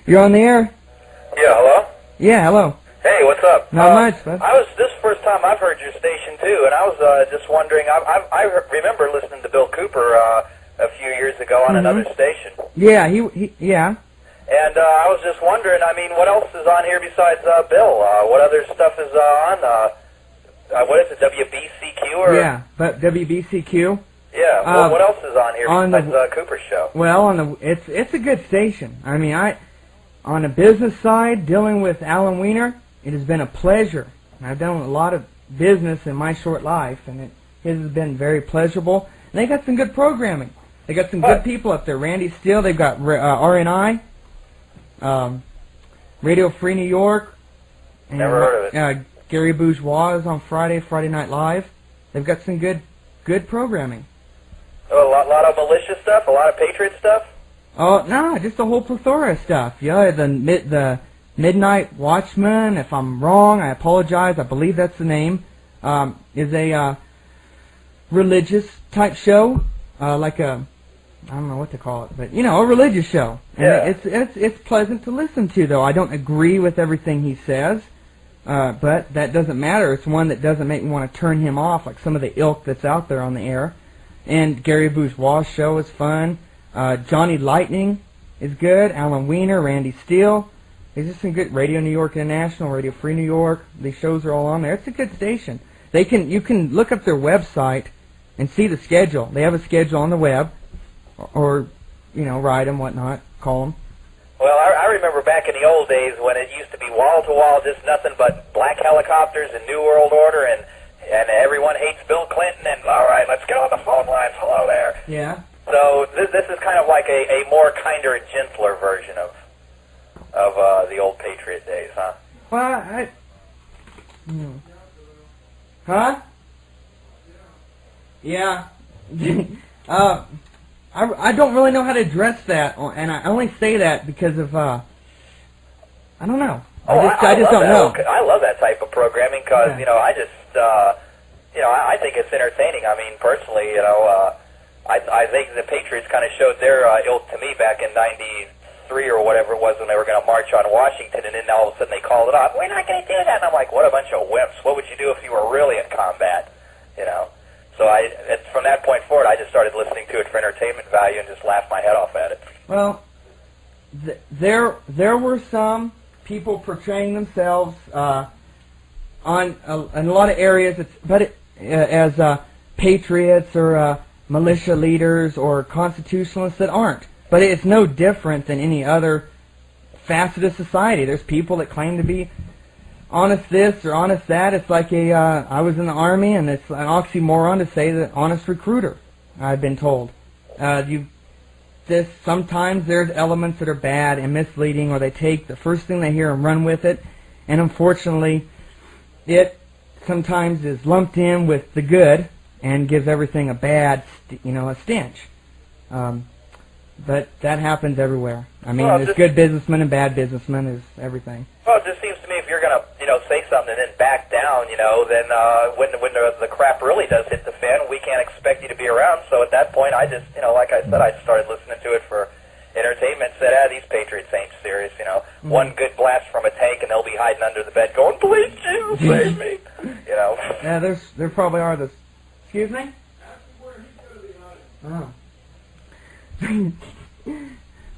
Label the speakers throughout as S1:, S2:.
S1: You're on the air?
S2: Yeah, hello?
S1: Yeah, hello.
S2: Hey, what's up?
S1: Not much, bud.
S2: This is the first time I've heard your station, too, and I was just wondering, I remember listening to Bill Cooper a few years ago on another station.
S1: Yeah, yeah.
S2: And I was just wondering, I mean, what else is on here besides Bill? What other stuff is on? What is it, WBCQ? Or?
S1: Yeah, but WBCQ.
S2: Yeah, what else is on here besides Cooper's show?
S1: Well, it's a good station. I mean, on the business side, dealing with Alan Weiner, it has been a pleasure. I've done a lot of business in my short life, and it has been very pleasurable. And they got some good programming. They got some good people up there. Randy Steele, they've got RNI, Radio Free New York. And,
S2: never heard of it.
S1: Gary Bourgeois is on Friday Night Live. They've got some good programming.
S2: Oh, a lot of malicious stuff, a lot of Patriot stuff?
S1: Oh, no, just a whole plethora of stuff. Yeah, the Midnight Watchman, if I'm wrong, I apologize, I believe that's the name, is a religious type show, like a, I don't know what to call it, but, a religious show. And
S2: yeah.
S1: It's pleasant to listen to, though. I don't agree with everything he says, but that doesn't matter. It's one that doesn't make me want to turn him off, like some of the ilk that's out there on the air. And Gary Bourgeois' show is fun. Johnny Lightning is good. Alan Weiner, Randy Steele. There's just some good Radio New York International, Radio Free New York. These shows are all on there. It's a good station. You can look up their website and see the schedule. They have a schedule on the web, or write them, whatnot, call them.
S2: Well, I remember back in the old days when it used to be wall to wall, just nothing but black helicopters and New World Order, and everyone hates Bill Clinton, and all right, let's get on the phone lines. Hello there.
S1: Yeah.
S2: So this is kind of like a more kinder, gentler version of the old Patriot days, huh?
S1: Well, Huh? Yeah. I don't really know how to address that, and I only say that because of I don't know. I just don't know.
S2: I love that type of programming because I think it's entertaining. I mean, personally, I think the Patriots kind of showed their ilk to me back in '93 or whatever it was when they were going to march on Washington, and then all of a sudden they called it off. We're not going to do that. And I'm like, what a bunch of wimps. What would you do if you were really in combat? So from that point forward, I just started listening to it for entertainment value and just laughed my head off at it.
S1: Well, there were some people portraying themselves in a lot of areas, as patriots or militia leaders or constitutionalists that aren't. But it's no different than any other facet of society. There's people that claim to be honest this or honest that. It's like I was in the Army, and it's an oxymoron to say that honest recruiter, I've been told. Sometimes there's elements that are bad and misleading, or they take the first thing they hear and run with it, and unfortunately it sometimes is lumped in with the good and gives everything a bad, a stench. But that happens everywhere. I mean, there's good businessmen and bad businessmen. There's everything.
S2: Well, it just seems to me if you're going to, say something and then back down, then when the crap really does hit the fan, we can't expect you to be around. So at that point, I just, like I said, I started listening to it for entertainment. Said, these Patriots ain't serious. One good blast from a tank, and they'll be hiding under the bed, going, "Please, Jesus, save me."
S1: Yeah, there probably are those. Excuse me.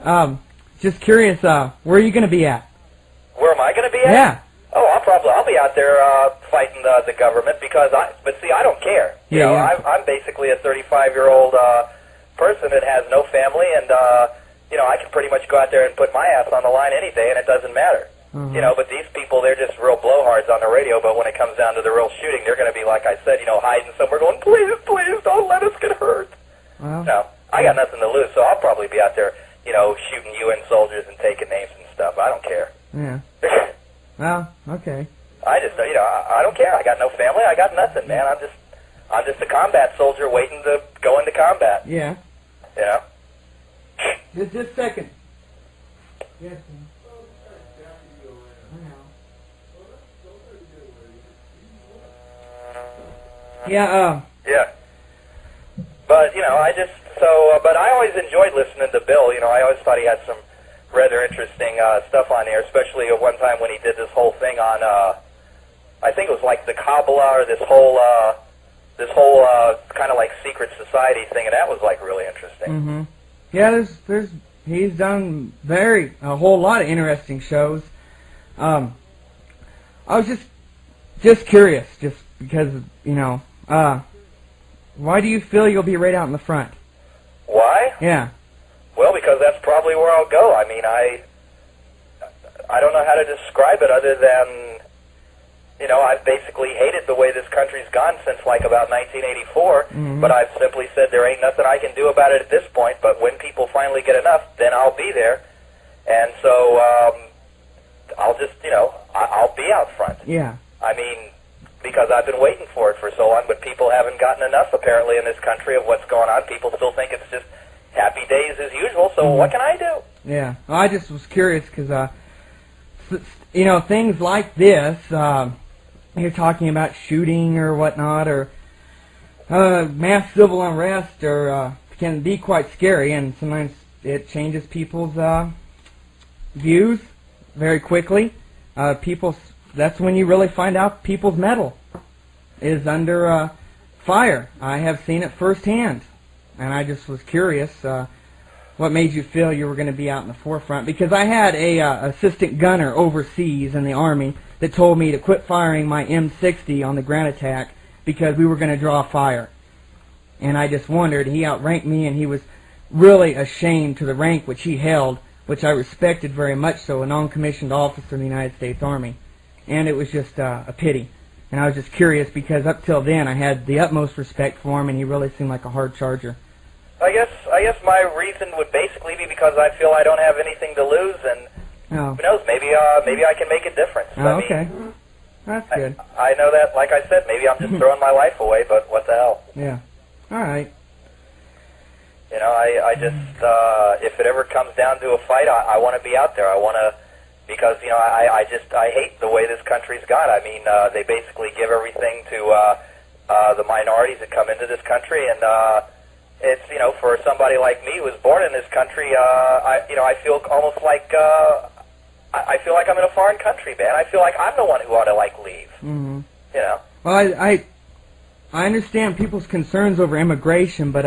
S1: Oh. Just curious, where are you going to be at?
S2: Where am I going to be at?
S1: Yeah.
S2: Oh, I'll be out there fighting the government because I don't care. I'm basically a 35-year-old person that has no family, and I can pretty much go out there and put my ass on the line any day, and it doesn't matter. But these people, they're just real blowhards on the radio, but when it comes down to the real shooting, they're going to be, like I said, hiding somewhere going, "Please, please, don't let us get hurt."
S1: Well,
S2: no, I got nothing to lose, so I'll probably be out there, shooting UN soldiers and taking names and stuff. I don't care.
S1: Yeah. Well, okay.
S2: I just, I don't care. I got no family. I got nothing, man. I'm just a combat soldier waiting to go into combat.
S1: Yeah. Just a second. Yes, ma'am. Yeah.
S2: Yeah. But but I always enjoyed listening to Bill. I always thought he had some rather interesting stuff on here, especially at one time when he did this whole thing on, I think it was like the Kabbalah, or this whole kind of like secret society thing, and that was like really interesting.
S1: Mm-hmm. Yeah, he's done a whole lot of interesting shows. I was just curious, just because, why do you feel you'll be right out in the front?
S2: Why?
S1: Yeah.
S2: Well, because that's probably where I'll go. I mean, I don't know how to describe it other than, I've basically hated the way this country's gone since like about 1984, but I've simply said there ain't nothing I can do about it at this point, but when people finally get enough, then I'll be there. And so I'll just, I'll be out front.
S1: Yeah.
S2: I mean, because I've been waiting for it for so long, but people haven't gotten enough apparently in this country of what's going on. People still think it's just happy days as usual, so what can I do?
S1: Yeah. Well, I just was curious because, things like this, you're talking about shooting or whatnot, or mass civil unrest, or can be quite scary, and sometimes it changes people's views very quickly. That's when you really find out people's mettle is under fire. I have seen it firsthand, and I just was curious what made you feel you were going to be out in the forefront, because I had a assistant gunner overseas in the Army that told me to quit firing my M60 on the ground attack because we were going to draw fire. And I just wondered, he outranked me, and he was really ashamed to the rank which he held, which I respected very much so, a non-commissioned officer in the United States Army. And it was just a pity. And I was just curious because up till then I had the utmost respect for him, and he really seemed like a hard charger.
S2: I guess my reason would basically be because I feel I don't have anything to lose, and who knows, maybe I can make a difference.
S1: Oh, okay. That's good.
S2: I know that, like I said, maybe I'm just throwing my life away, but what the hell?
S1: Yeah. All right.
S2: I just, if it ever comes down to a fight, I want to be out there. I want to, because, I hate the way this country's gone. I mean, they basically give everything to the minorities that come into this country, and it's, for somebody like me who was born in this country, I feel almost like, I feel like I'm in a foreign country, man. I feel like I'm the one who ought to, leave.
S1: Mm-hmm.
S2: Well,
S1: I understand people's concerns over immigration, but,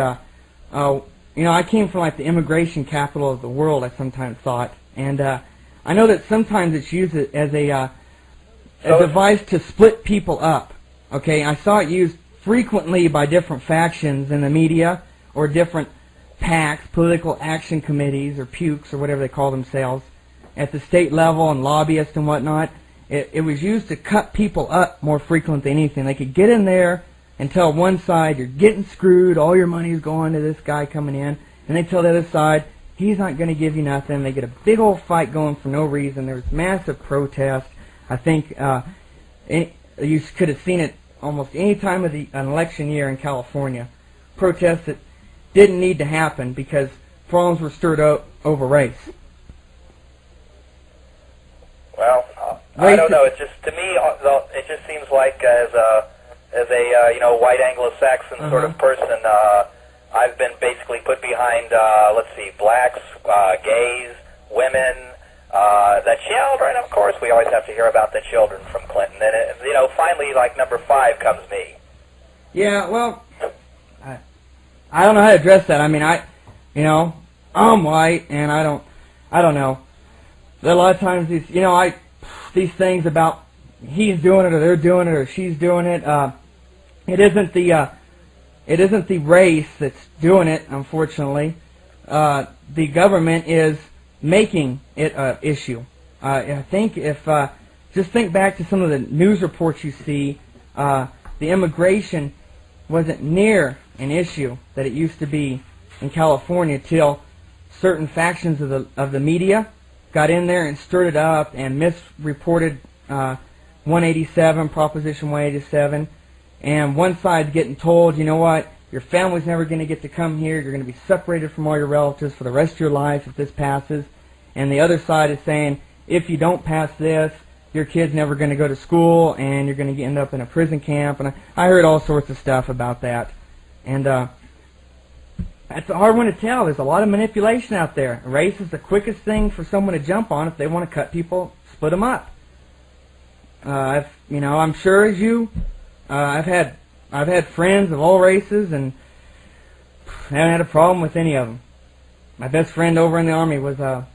S1: I came from, the immigration capital of the world, I sometimes thought. And I know that sometimes it's used as a device to split people up. Okay, I saw it used frequently by different factions in the media, or different PACs, political action committees, or pukes, or whatever they call themselves, at the state level, and lobbyists and whatnot. It was used to cut people up more frequent than anything. They could get in there and tell one side, you're getting screwed, all your money's going to this guy coming in, and they tell the other side, he's not going to give you nothing. They get a big old fight going for no reason. There's massive protest. I think you could have seen it almost any time of an election year in California. Protests that didn't need to happen because problems were stirred up over race.
S2: Well, I don't know. It just, to me, it just seems like as a white Anglo-Saxon sort of person, I've been basically put behind, blacks, gays, women, the children. Of course, we always have to hear about the children from Clinton. And finally, number 5 comes me.
S1: Yeah, well, I don't know how to address that. I mean, I'm white, and I don't know. There are a lot of times these things about he's doing it, or they're doing it, or she's doing it. It isn't the race that's doing it, unfortunately. The government is making it an issue. I think just think back to some of the news reports you see, the immigration wasn't near an issue that it used to be in California till certain factions of the media got in there and stirred it up and misreported 187, Proposition 187, and one side's getting told, you know what, your family's never going to get to come here, you're going to be separated from all your relatives for the rest of your life if this passes, and the other side is saying, if you don't pass this, your kid's never going to go to school, and you're going to end up in a prison camp, and I heard all sorts of stuff about that, and That's a hard one to tell. There's a lot of manipulation out there. Race is the quickest thing for someone to jump on if they want to cut people, split them up. I'm sure as you, I've had friends of all races, and I haven't had a problem with any of them. My best friend over in the Army was a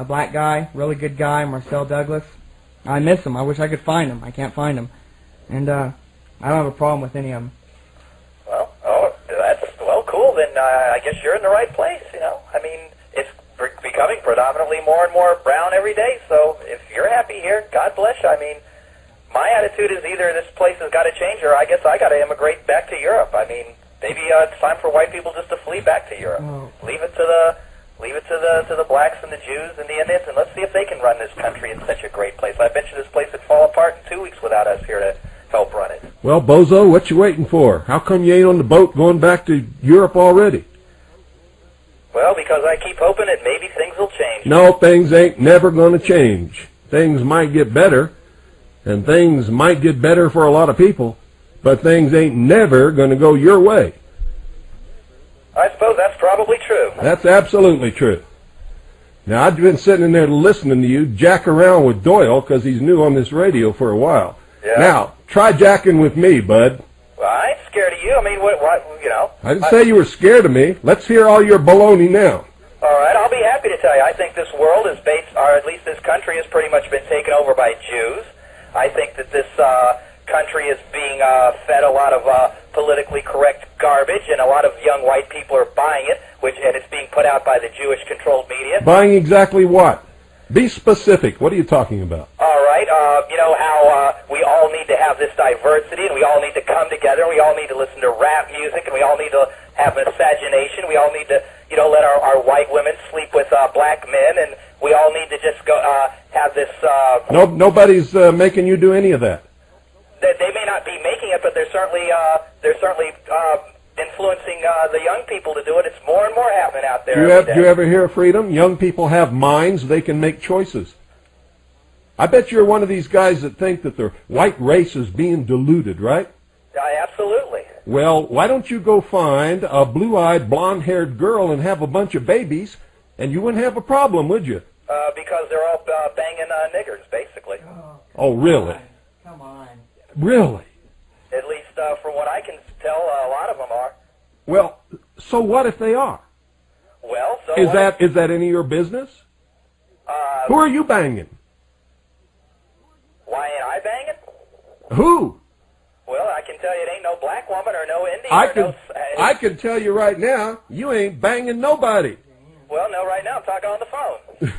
S1: black guy, really good guy, Marcel Douglas. I miss him. I wish I could find him. I can't find him. And I don't have a problem with any of them.
S2: Well, cool. Then I guess you're in the right place, you know. I mean, it's becoming predominantly more and more brown every day, so if you're happy here, God bless you. I mean, my attitude is either this place has got to change, or I guess I got to immigrate back to Europe. I mean, maybe it's time for white people just to flee back to Europe.
S1: Oh.
S2: Leave it to the blacks and the Jews and the Indians, and let's see if they can run this country in such a great place. I bet you this place would fall apart in 2 weeks without us here to help run it.
S3: Well, Bozo, what you waiting for? How come you ain't on the boat going back to Europe already?
S2: Well, because I keep hoping that maybe things will change.
S3: No, things ain't never going to change. Things might get better, and things might get better for a lot of people, but things ain't never going to go your way.
S2: I suppose that's probably true.
S3: That's absolutely true. Now, I've been sitting in there listening to you jack around with Doyle because he's new on this radio for a while.
S2: Yeah.
S3: Now, try jacking with me, bud.
S2: Well, I ain't scared of you. I mean, what you know.
S3: I didn't say you were scared of me. Let's hear all your baloney now.
S2: All right, I'll be happy to tell you. I think this world is based, or at least this country has pretty much been taken over by Jews. I think that this country is being fed a lot of politically correct garbage, and a lot of young white people are buying it, and it's being put out by the Jewish-controlled media.
S3: Buying exactly what? Be specific. What are you talking about?
S2: All right, you know how we all need to have this diversity, and we all need to come together, and we all need to listen to rap music, and we all need to have miscegenation. We all need to, you know, let our white women sleep with black men, and we all need to just go have this.
S3: Nobody's making you do any of that.
S2: They may not be making it, but they're certainly influencing the young people to do it. It's more and more happening out there.
S3: Do you ever hear of freedom? Young people have minds. They can make choices. I bet you're one of these guys that think that the white race is being diluted, right?
S2: Absolutely.
S3: Well, why don't you go find a blue-eyed, blonde-haired girl and have a bunch of babies, and you wouldn't have a problem, would you?
S2: Because they're all banging niggers, basically.
S3: Oh, really?
S1: Come on.
S3: Really?
S2: At least from what I can tell, a lot of them are.
S3: Well, so what if they are?
S2: Well, so
S3: Is that any of your business? Who are you banging?
S2: Why ain't I banging?
S3: Who?
S2: Well, I can tell you it ain't no black woman or no Indian.
S3: I can tell you right now, you ain't banging nobody.
S2: Well, no, right now I'm talking on the phone.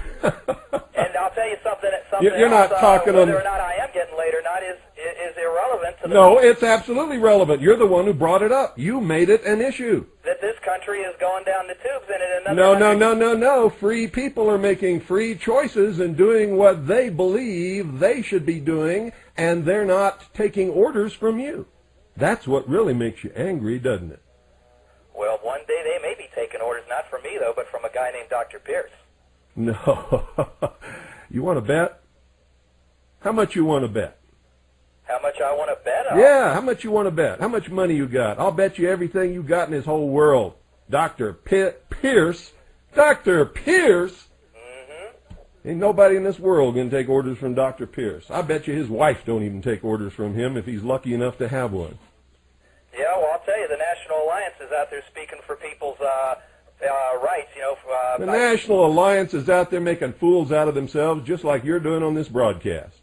S2: And I'll tell you something
S3: You're not
S2: else,
S3: talking on...
S2: Whether or not I am getting laid or not is irrelevant to the...
S3: No, it's absolutely relevant. You're the one who brought it up. You made it an issue.
S2: That this country is going down the tubes and in another
S3: No. Free people are making free choices and doing what they believe they should be doing, and they're not taking orders from you. That's what really makes you angry, doesn't it?
S2: Well, one day they may be taking orders, not from me, though, but from a guy named Dr. Pierce.
S3: No. You want to bet? How much you want to bet?
S2: How much I want to bet on?
S3: Yeah, how much you want to bet? How much money you got? I'll bet you everything you got in this whole world. Dr. Pierce? Dr. Pierce? Mm-hmm. Ain't nobody in this world going to take orders from Dr. Pierce. I bet you his wife don't even take orders from him if he's lucky enough to have one.
S2: Yeah, well, I'll tell you, the National Alliance is out there speaking for people's rights, you know.
S3: The National Alliance is out there making fools out of themselves, just like you're doing on this broadcast.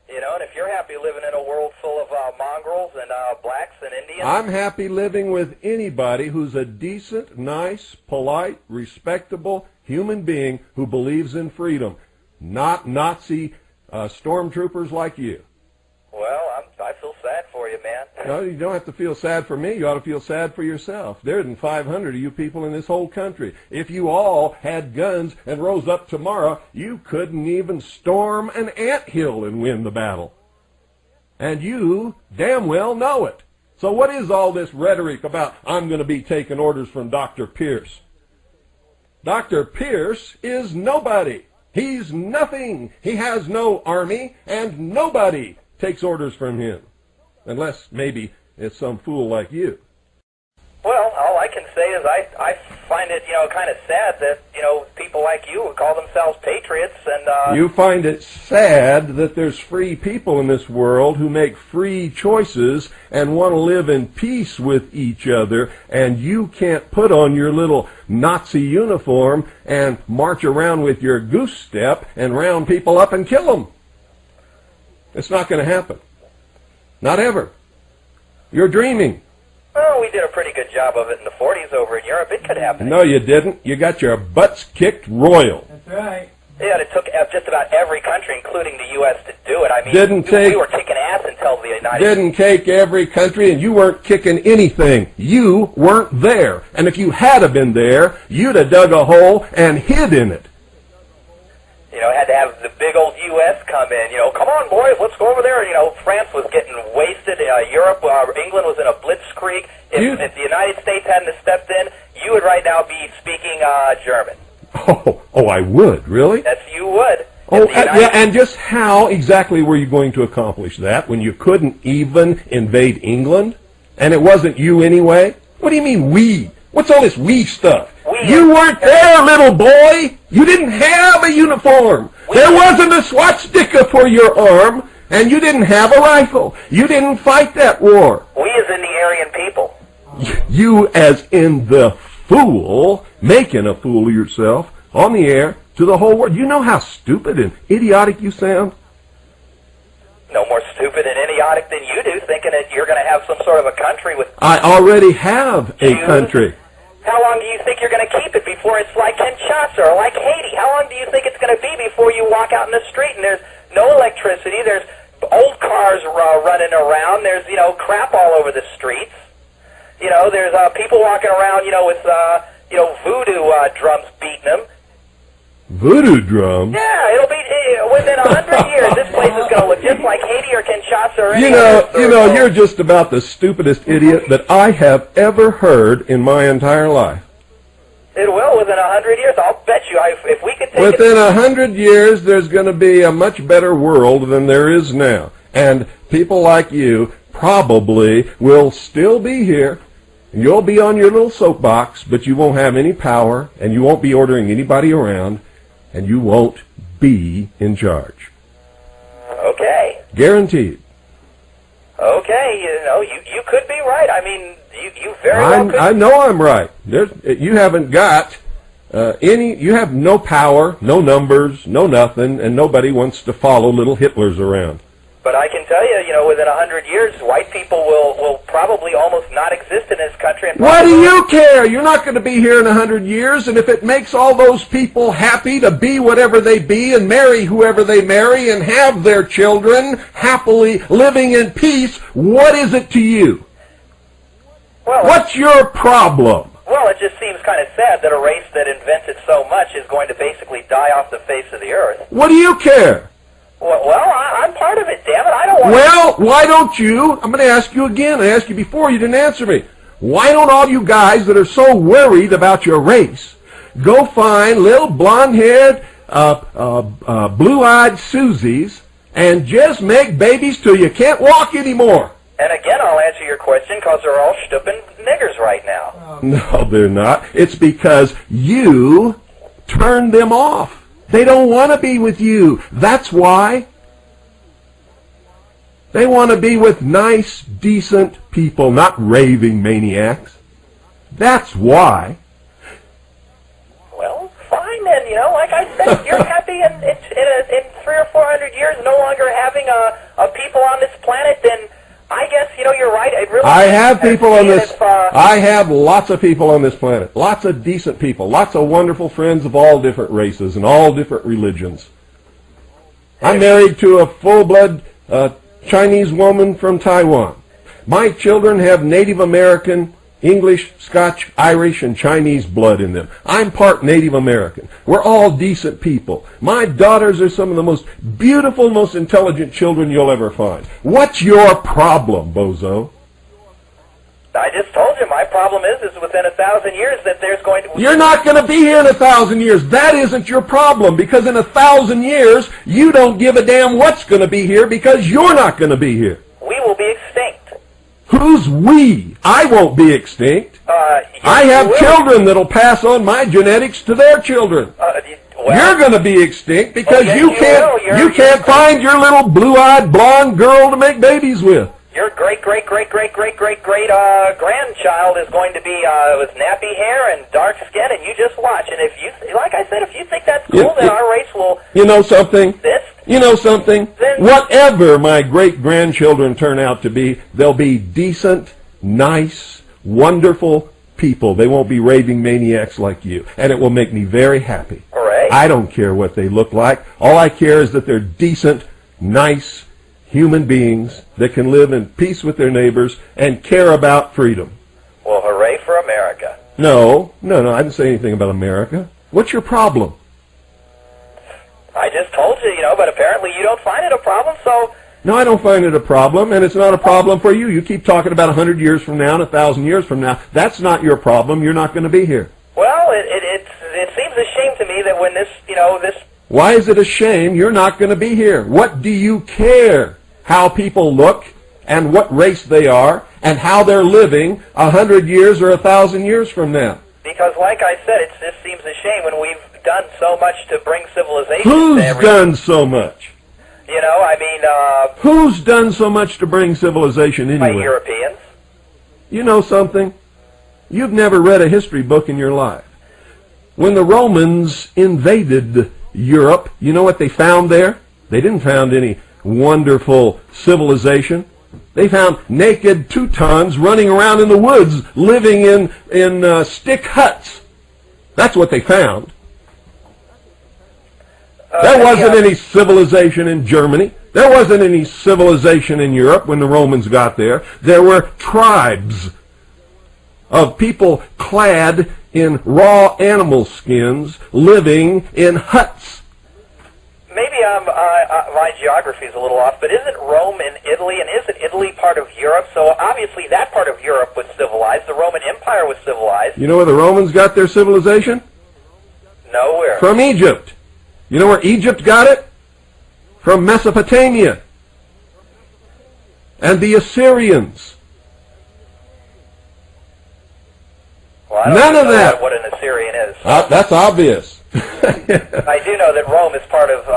S2: You know, and if you're happy living in a world full of mongrels and blacks and Indians...
S3: I'm happy living with anybody who's a decent, nice, polite, respectable human being who believes in freedom, not Nazi stormtroopers like you.
S2: Well, I feel sad for you, man.
S3: No, you don't have to feel sad for me. You ought to feel sad for yourself. There isn't 500 of you people in this whole country. If you all had guns and rose up tomorrow, you couldn't even storm an anthill and win the battle. And you damn well know it. So what is all this rhetoric about, I'm going to be taking orders from Dr. Pierce? Dr. Pierce is nobody. He's nothing. He has no army, and nobody takes orders from him. Unless maybe it's some fool like you.
S2: Well, all I can say is I find it, kind of sad that, people like you who call themselves patriots and...
S3: You find it sad that there's free people in this world who make free choices and want to live in peace with each other, and you can't put on your little Nazi uniform and march around with your goose step and round people up and kill them. It's not going to happen. Not ever. You're dreaming.
S2: Well, we did a pretty good job of it in the 40s over in Europe. It could happen.
S3: No, you didn't. You got your butts kicked royal.
S1: That's right.
S2: Yeah, and it took just about every country, including the U.S., to do it. I mean, we were kicking ass until the United States.
S3: Didn't take every country, and you weren't kicking anything. You weren't there. And if you had have been there, you'd have dug a hole and hid in it.
S2: Had to have the big old U.S. come in. Come on, boys, let's go over there. France was getting wasted. Europe, England was in a blitzkrieg. If the United States hadn't stepped in, you would right now be speaking German.
S3: Oh, I would, really?
S2: Yes, you would.
S3: Oh, yeah, and just how exactly were you going to accomplish that when you couldn't even invade England? And it wasn't you anyway? What do you mean we? What's all this we stuff? You weren't there, little boy. You didn't have a uniform. There wasn't a swastika for your arm, and you didn't have a rifle. You didn't fight that war.
S2: We as in the Aryan people.
S3: You as in the fool, making a fool of yourself on the air to the whole world. You know how stupid and idiotic you sound?
S2: No more stupid and idiotic than you do, thinking that you're going to have some sort of a country with...
S3: I already have a country.
S2: How long do you think you're going to keep it before it's like Kinshasa or like Haiti? How long do you think it's going to be before you walk out in the street and there's no electricity, there's old cars running around, there's, crap all over the streets? There's people walking around, with, voodoo drums beating them.
S3: Voodoo drums?
S2: Yeah, it'll be within 100 years. This place is going to look just like Haiti or Kinshasa or any other.
S3: You're just about the stupidest idiot that I have ever heard in my entire life.
S2: It will within 100 years. I'll bet you. If we could take
S3: within 100 years, there's going to be a much better world than there is now, and people like you probably will still be here. You'll be on your little soapbox, but you won't have any power, and you won't be ordering anybody around, and you won't be in charge.
S2: Okay.
S3: Guaranteed.
S2: Okay, you could be right. I mean, you very well could.
S3: I know I'm right. You haven't got you have no power, no numbers, no nothing, and nobody wants to follow little Hitlers around.
S2: But I can tell you, within 100 years, white people will probably almost not exist in this country. And
S3: why do you care? You're not going to be here in 100 years, and if it makes all those people happy to be whatever they be and marry whoever they marry and have their children happily living in peace, what is it to you?
S2: Well,
S3: what's your problem?
S2: Well, it just seems kind of sad that a race that invented so much is going to basically die off the face of the earth.
S3: What do you care?
S2: Well, I'm part of it, damn it. I don't want
S3: Well, why don't you, I'm going to ask you again, I asked you before, you didn't answer me. Why don't all you guys that are so worried about your race go find little blonde-haired, blue-eyed Susies and just make babies till you can't walk anymore?
S2: And again, I'll answer your question because they're all stupid niggers right now.
S3: No, they're not. It's because you turned them off. They don't want to be with you. That's why. They want to be with nice, decent people, not raving maniacs. That's why.
S2: Well, fine then. Like I said, you're happy in 300 or 400 years no longer having a people on this planet, then I guess, you're right.
S3: I have people on this. I have lots of people on this planet. Lots of decent people. Lots of wonderful friends of all different races and all different religions. I'm married to a full-blood Chinese woman from Taiwan. My children have Native American, English, Scotch, Irish, and Chinese blood in them. I'm part Native American. We're all decent people. My daughters are some of the most beautiful, most intelligent children you'll ever find. What's your problem, bozo?
S2: I just told you my problem is within 1,000 years that there's going to...
S3: You're not going to be here in 1,000 years. That isn't your problem, because in 1,000 years, you don't give a damn what's going to be here because you're not going to be here.
S2: We will be extinct.
S3: Who's we? I won't be extinct. I have children that'll pass on my genetics to their children. You're going to be extinct because you can't find your little blue-eyed blonde girl to make babies with.
S2: Your great-great-great-great-great-great-grandchild is going to be with nappy hair and dark skin, and you just watch. And if you, like I said, if you think that's cool, then our race will.
S3: You know something? You know something? Whatever my great-grandchildren turn out to be, they'll be decent, nice, wonderful people. They won't be raving maniacs like you, and it will make me very happy.
S2: Hooray.
S3: I don't care what they look like. All I care is that they're decent, nice human beings that can live in peace with their neighbors and care about freedom.
S2: Well, hooray for America.
S3: No, I didn't say anything about America. What's your problem?
S2: I just told you, but apparently you don't find it a problem, so...
S3: No, I don't find it a problem, and it's not a problem for you. You keep talking about 100 years from now and 1,000 years from now. That's not your problem. You're not going to be here.
S2: Well, it seems a shame to me that when this.
S3: Why is it a shame you're not going to be here? What do you care how people look and what race they are and how they're living 100 years or 1,000 years from now?
S2: Because, like I said, it just seems a shame when we've done so much to bring civilization
S3: Who's
S2: to everything.
S3: done so much? Who's done so much to bring civilization anywhere?
S2: By Europeans.
S3: You know something? You've never read a history book in your life. When the Romans invaded Europe, you know what they found there? They didn't find any wonderful civilization. They found naked Teutons running around in the woods, living in stick huts. That's what they found. There wasn't any civilization in Germany. There wasn't any civilization in Europe when the Romans got there. There were tribes of people clad in raw animal skins living in huts.
S2: Maybe my geography is a little off, but isn't Rome in Italy, and isn't Italy part of Europe? So obviously that part of Europe was civilized. The Roman Empire was civilized.
S3: You know where the Romans got their civilization?
S2: Nowhere.
S3: From Egypt. You know where Egypt got it? From Mesopotamia. And the Assyrians.
S2: Well, I don't
S3: None of
S2: know
S3: that.
S2: What an Assyrian is.
S3: That's obvious.
S2: I do know that Rome is part of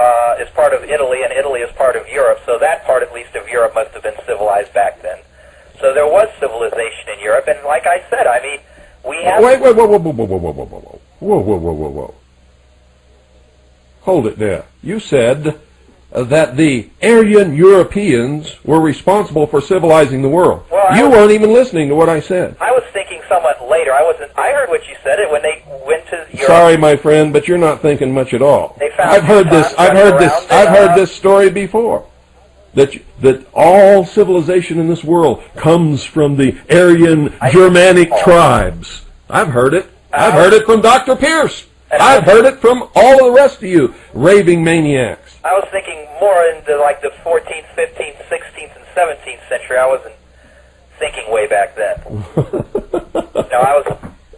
S2: Italy, and Italy is part of Europe. So that part, at least, of Europe must have been civilized back then. So there was civilization in Europe, and like I said, we have.
S3: Wait, whoa. Hold it there. You said that the Aryan Europeans were responsible for civilizing the world.
S2: Well,
S3: you weren't even listening to what I said.
S2: I was thinking somewhat later. I heard what you said when they went to Europe.
S3: Sorry, my friend, but you're not thinking much at all. I've heard this story before. That all civilization in this world comes from the Aryan Germanic tribes. I've heard it. I've heard it from Dr. Pierce. I've heard it from all of the rest of you raving maniacs.
S2: I was thinking more into like the 14th, 15th, 16th, and 17th century. I wasn't thinking way back then.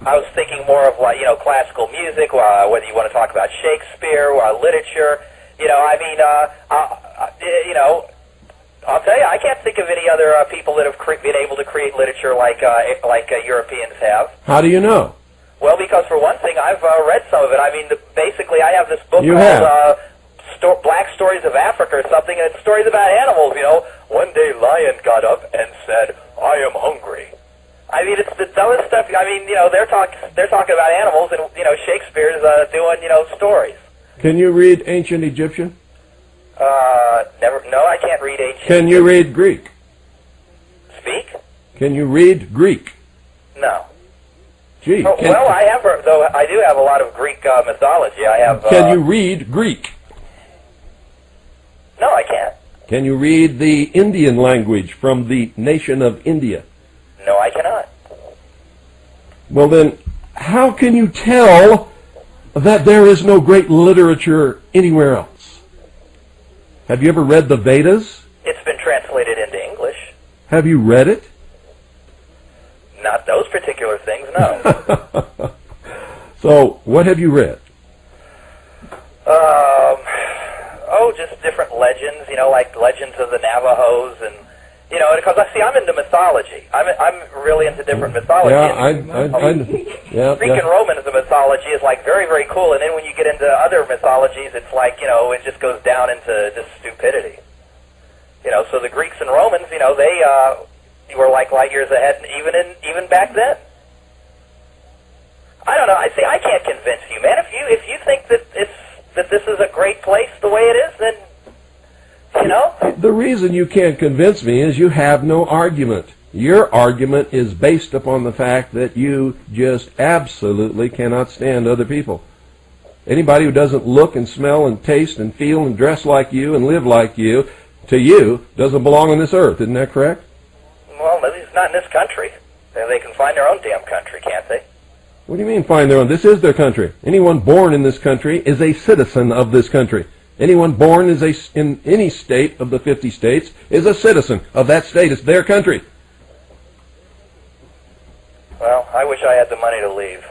S2: I was thinking more of like classical music, whether you want to talk about Shakespeare, literature. I'll tell you, I can't think of any other people that have been able to create literature like Europeans have.
S3: How do you know?
S2: Well, because for one thing, I've read some of it. Basically, I have this book called Black Stories of Africa or something, and it's stories about animals. One day Lion got up and said, "I am hungry." It's the dumbest stuff. They're talking about animals, and Shakespeare's doing stories.
S3: Can you read ancient Egyptian?
S2: Never. No, I can't read ancient.
S3: Can you read Greek?
S2: Speak?
S3: Can you read Greek?
S2: No.
S3: Gee.
S2: Well, I have, though. I do have a lot of Greek mythology. I have.
S3: Can you read Greek?
S2: No, I can't.
S3: Can you read the Indian language from the nation of India?
S2: No, I cannot.
S3: Well, then, how can you tell that there is no great literature anywhere else? Have you ever read the Vedas?
S2: It's been translated into English.
S3: Have you read it?
S2: Not those particular things, no.
S3: So, what have you read?
S2: Just different legends, like legends of the Navajos and, You know, because see, I'm into mythology. I'm really into different mythology. Greek and Roman mythology is like very, very cool, and then when you get into other mythologies, it's like, you know, it just goes down into just stupidity. You know, so the Greeks and Romans, you know, they were like light years ahead, even back then. I don't know. I say I can't convince you, man. If you think that this is a great place the way it is, then you know.
S3: The reason you can't convince me is you have no argument. Your argument is based upon the fact that you just absolutely cannot stand other people. Anybody who doesn't look and smell and taste and feel and dress like you and live like you, to you, doesn't belong on this earth. Isn't that correct?
S2: Well, at least not in this country. They can find their own damn country, can't they?
S3: What do you mean find their own? This is their country. Anyone born in this country is a citizen of this country. Anyone born in any state of the 50 states is a citizen of that state. It's their country.
S2: Well, I wish I had the money to leave.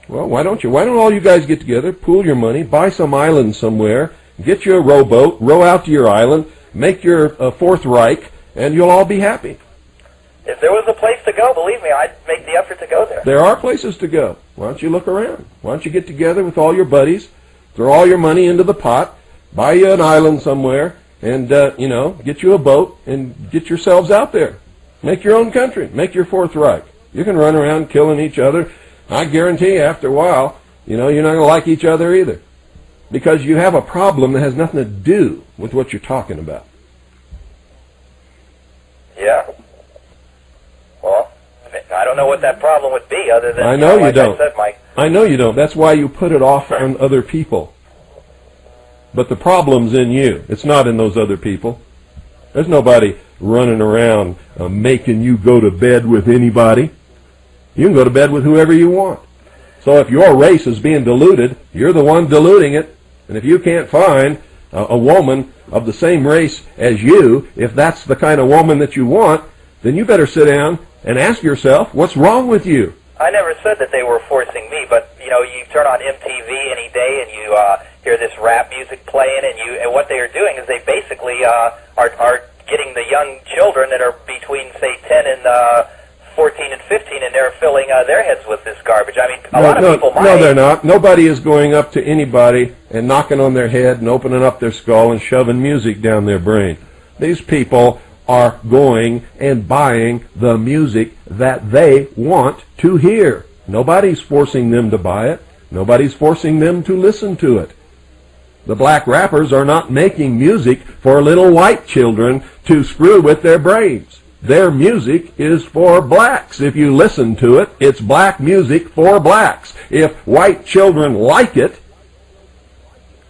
S3: Well, why don't you? Why don't all you guys get together, pool your money, buy some island somewhere, get you a rowboat, row out to your island, make your Fourth Reich, and you'll all be happy.
S2: If there was a place to go, believe me, I'd make the effort to go there.
S3: There are places to go. Why don't you look around? Why don't you get together with all your buddies, throw all your money into the pot, buy you an island somewhere, and, you know, get you a boat and get yourselves out there. Make your own country. Make your Fourth Reich. You can run around killing each other. I guarantee you, after a while, you know, you're not going to like each other either. Because you have a problem that has nothing to do with what you're talking about.
S2: Yeah. Well, I don't know what that problem would be other than,
S3: I know you
S2: like
S3: don't.
S2: I said, Mike.
S3: I know you don't. That's why you put it off on other people. But the problem's in you. It's not in those other people. There's nobody running around making you go to bed with anybody. You can go to bed with whoever you want. So if your race is being diluted, you're the one diluting it. And if you can't find a woman of the same race as you, if that's the kind of woman that you want, then you better sit down and ask yourself, what's wrong with you?
S2: I never said that they were forcing me, but, you know, you turn on MTV any day and you hear this rap music playing, and what they are doing is they basically are getting the young children that are between, say, 10 and 14 and 15, and they're filling their heads with this garbage. I mean, a lot of people my age,
S3: they're not. Nobody is going up to anybody and knocking on their head and opening up their skull and shoving music down their brain. These people are going and buying the music that they want to hear. Nobody's forcing them to buy it. Nobody's forcing them to listen to it. The black rappers are not making music for little white children to screw with their brains. Their music is for blacks. If you listen to it, it's black music for blacks. If white children like it,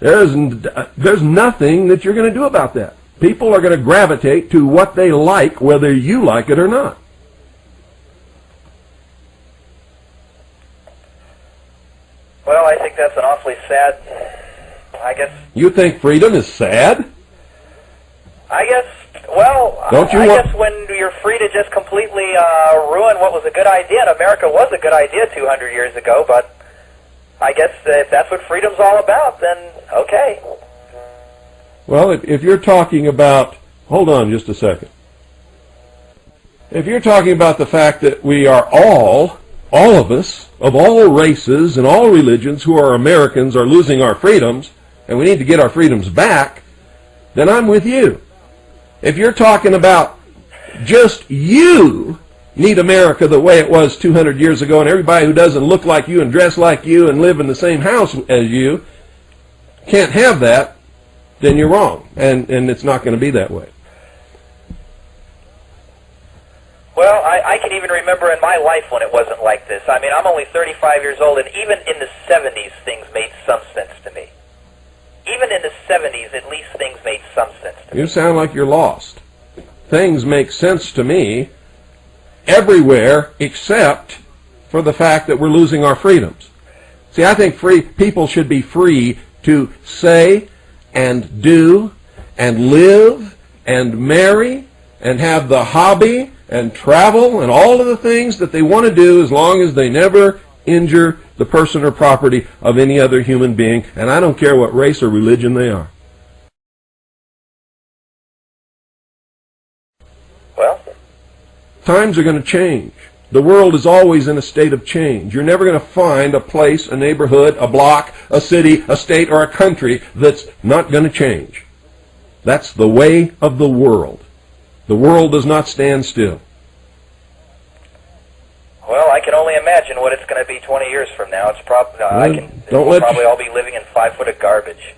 S3: there's nothing that you're going to do about that. People are going to gravitate to what they like, whether you like it or not.
S2: Well, I think that's an awfully sad, I guess.
S3: You think freedom is sad?
S2: I guess, well, I guess when you're free to just completely ruin what was a good idea, and America was a good idea 200 years ago, but I guess if that's what freedom's all about, then okay.
S3: Well, if you're talking about, hold on just a second. If you're talking about the fact that we are all of us, of all races and all religions who are Americans are losing our freedoms, and we need to get our freedoms back, then I'm with you. If you're talking about just you need America the way it was 200 years ago, and everybody who doesn't look like you and dress like you and live in the same house as you can't have that, then you're wrong, and it's not going to be that way.
S2: Well, I can even remember in my life when it wasn't like this. I mean, I'm only 35 years old, and even in the 70s, things made some sense to me. Even in the 70s, at least things made some sense to me.
S3: You sound like you're lost. Things make sense to me everywhere except for the fact that we're losing our freedoms. See, I think people should be free to say and do and live and marry and have the hobby and travel and all of the things that they want to do as long as they never injure the person or property of any other human being, and I don't care what race or religion they are.
S2: Well,
S3: Times are going to change. The world is always in a state of change. You're never going to find a place, a neighborhood, a block, a city, a state, or a country that's not going to change. That's the way of the world. The world does not stand still.
S2: Well, I can only imagine what it's going to be 20 years from now. It's probably we'll probably all be living in 5 foot of garbage.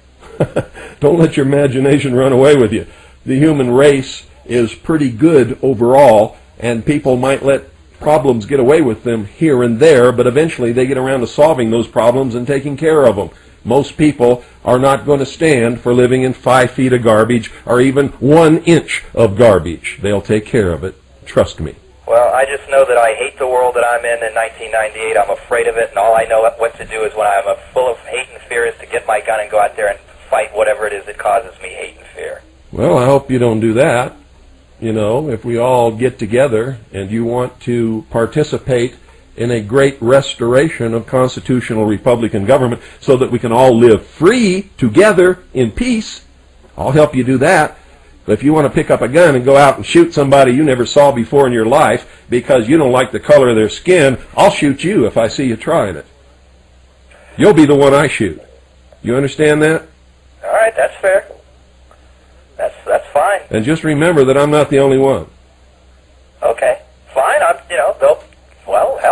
S3: Don't let your imagination run away with you. The human race is pretty good overall, and people might let problems get away with them here and there, but eventually they get around to solving those problems and taking care of them. Most people are not going to stand for living in 5 feet of garbage or even 1 inch of garbage. They'll take care of it. Trust me.
S2: Well, I just know that I hate the world that I'm in 1998. I'm afraid of it, and all I know what to do is when I'm full of hate and fear is to get my gun and go out there and fight whatever it is that causes me hate and fear.
S3: Well, I hope you don't do that. You know, if we all get together and you want to participate in a great restoration of constitutional Republican government so that we can all live free together in peace, I'll help you do that. But if you want to pick up a gun and go out and shoot somebody you never saw before in your life because you don't like the color of their skin, I'll shoot you if I see you trying it. You'll be the one I shoot. You understand that?
S2: All right, that's fair. That's fine.
S3: And just remember that I'm not the only one.
S2: Okay, fine.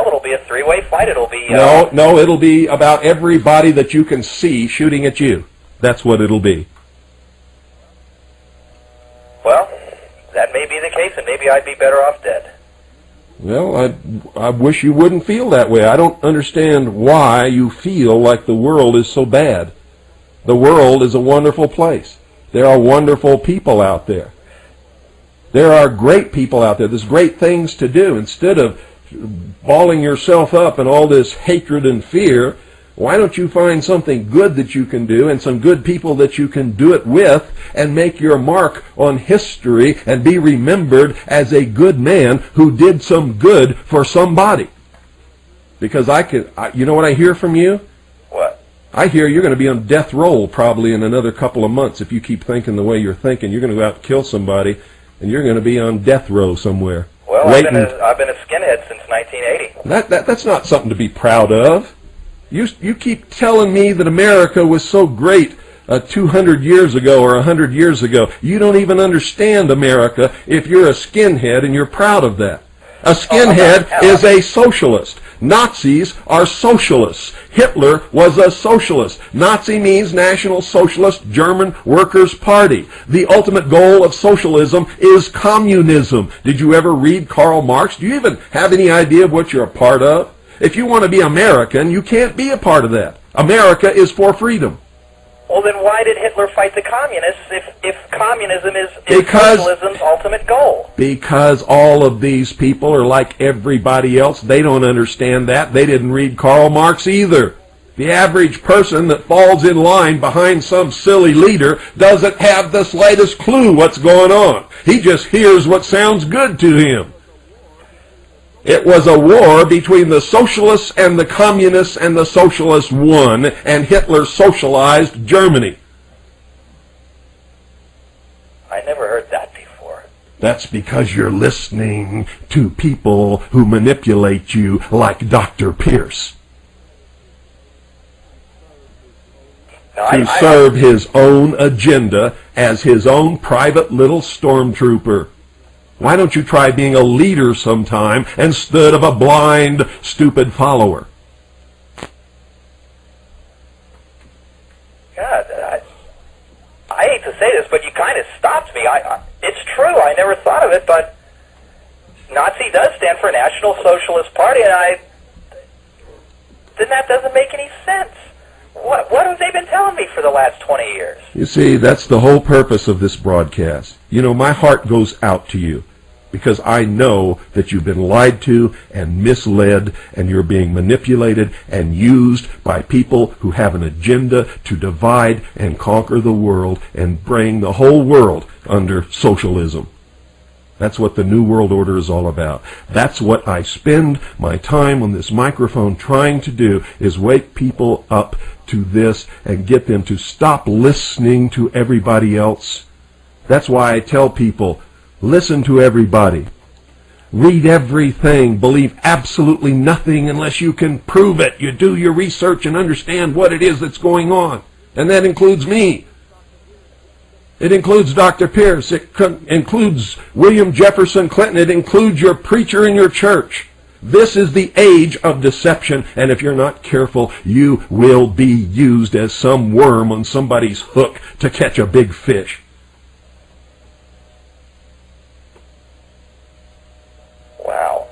S2: It'll be a 3-way fight. It'll be...
S3: No, it'll be about everybody that you can see shooting at you. That's what it'll be.
S2: Well, that may be the case, and maybe I'd be better off dead.
S3: Well, I wish you wouldn't feel that way. I don't understand why you feel like the world is so bad. The world is a wonderful place. There are wonderful people out there. There are great people out there. There's great things to do. Instead of balling yourself up in all this hatred and fear, why don't you find something good that you can do and some good people that you can do it with and make your mark on history and be remembered as a good man who did some good for somebody? Because you know what I hear from you?
S2: What?
S3: I hear you're going to be on death row probably in another couple of months if you keep thinking the way you're thinking. You're going to go out and kill somebody, and you're going to be on death row somewhere.
S2: Well, I've been a skinhead since 1980.
S3: That's not something to be proud of. You keep telling me that America was so great 200 years ago or 100 years ago. You don't even understand America if you're a skinhead and you're proud of that. A skinhead is a socialist. Nazis are socialists. Hitler was a socialist. Nazi means National Socialist German Workers' Party. The ultimate goal of socialism is communism. Did you ever read Karl Marx? Do you even have any idea of what you're a part of? If you want to be American, you can't be a part of that. America is for freedom.
S2: Well, then why did Hitler fight the communists if communism is socialism's ultimate goal?
S3: Because all of these people are like everybody else. They don't understand that. They didn't read Karl Marx either. The average person that falls in line behind some silly leader doesn't have the slightest clue what's going on. He just hears what sounds good to him. It was a war between the socialists and the communists, and the socialists won, and Hitler socialized Germany.
S2: I never heard that before.
S3: That's because you're listening to people who manipulate you like Dr. Pierce. To serve his own agenda as his own private little stormtrooper. Why don't you try being a leader sometime instead of a blind, stupid follower?
S2: God, I hate to say this, but you kind of stopped me. It's true, I never thought of it, but Nazi does stand for National Socialist Party, and then that doesn't make any sense. What have they been telling me for the last 20 years?
S3: You see, that's the whole purpose of this broadcast. You know, my heart goes out to you because I know that you've been lied to and misled, and you're being manipulated and used by people who have an agenda to divide and conquer the world and bring the whole world under socialism. That's what the New World Order is all about. That's what I spend my time on this microphone trying to do, is wake people up to this and get them to stop listening to everybody else. That's why I tell people, listen to everybody. Read everything. Believe absolutely nothing unless you can prove it. You do your research and understand what it is that's going on. And that includes me. It includes Dr. Pierce. It includes William Jefferson Clinton. It includes your preacher in your church. This is the age of deception, and if you're not careful, you will be used as some worm on somebody's hook to catch a big fish.
S2: Wow.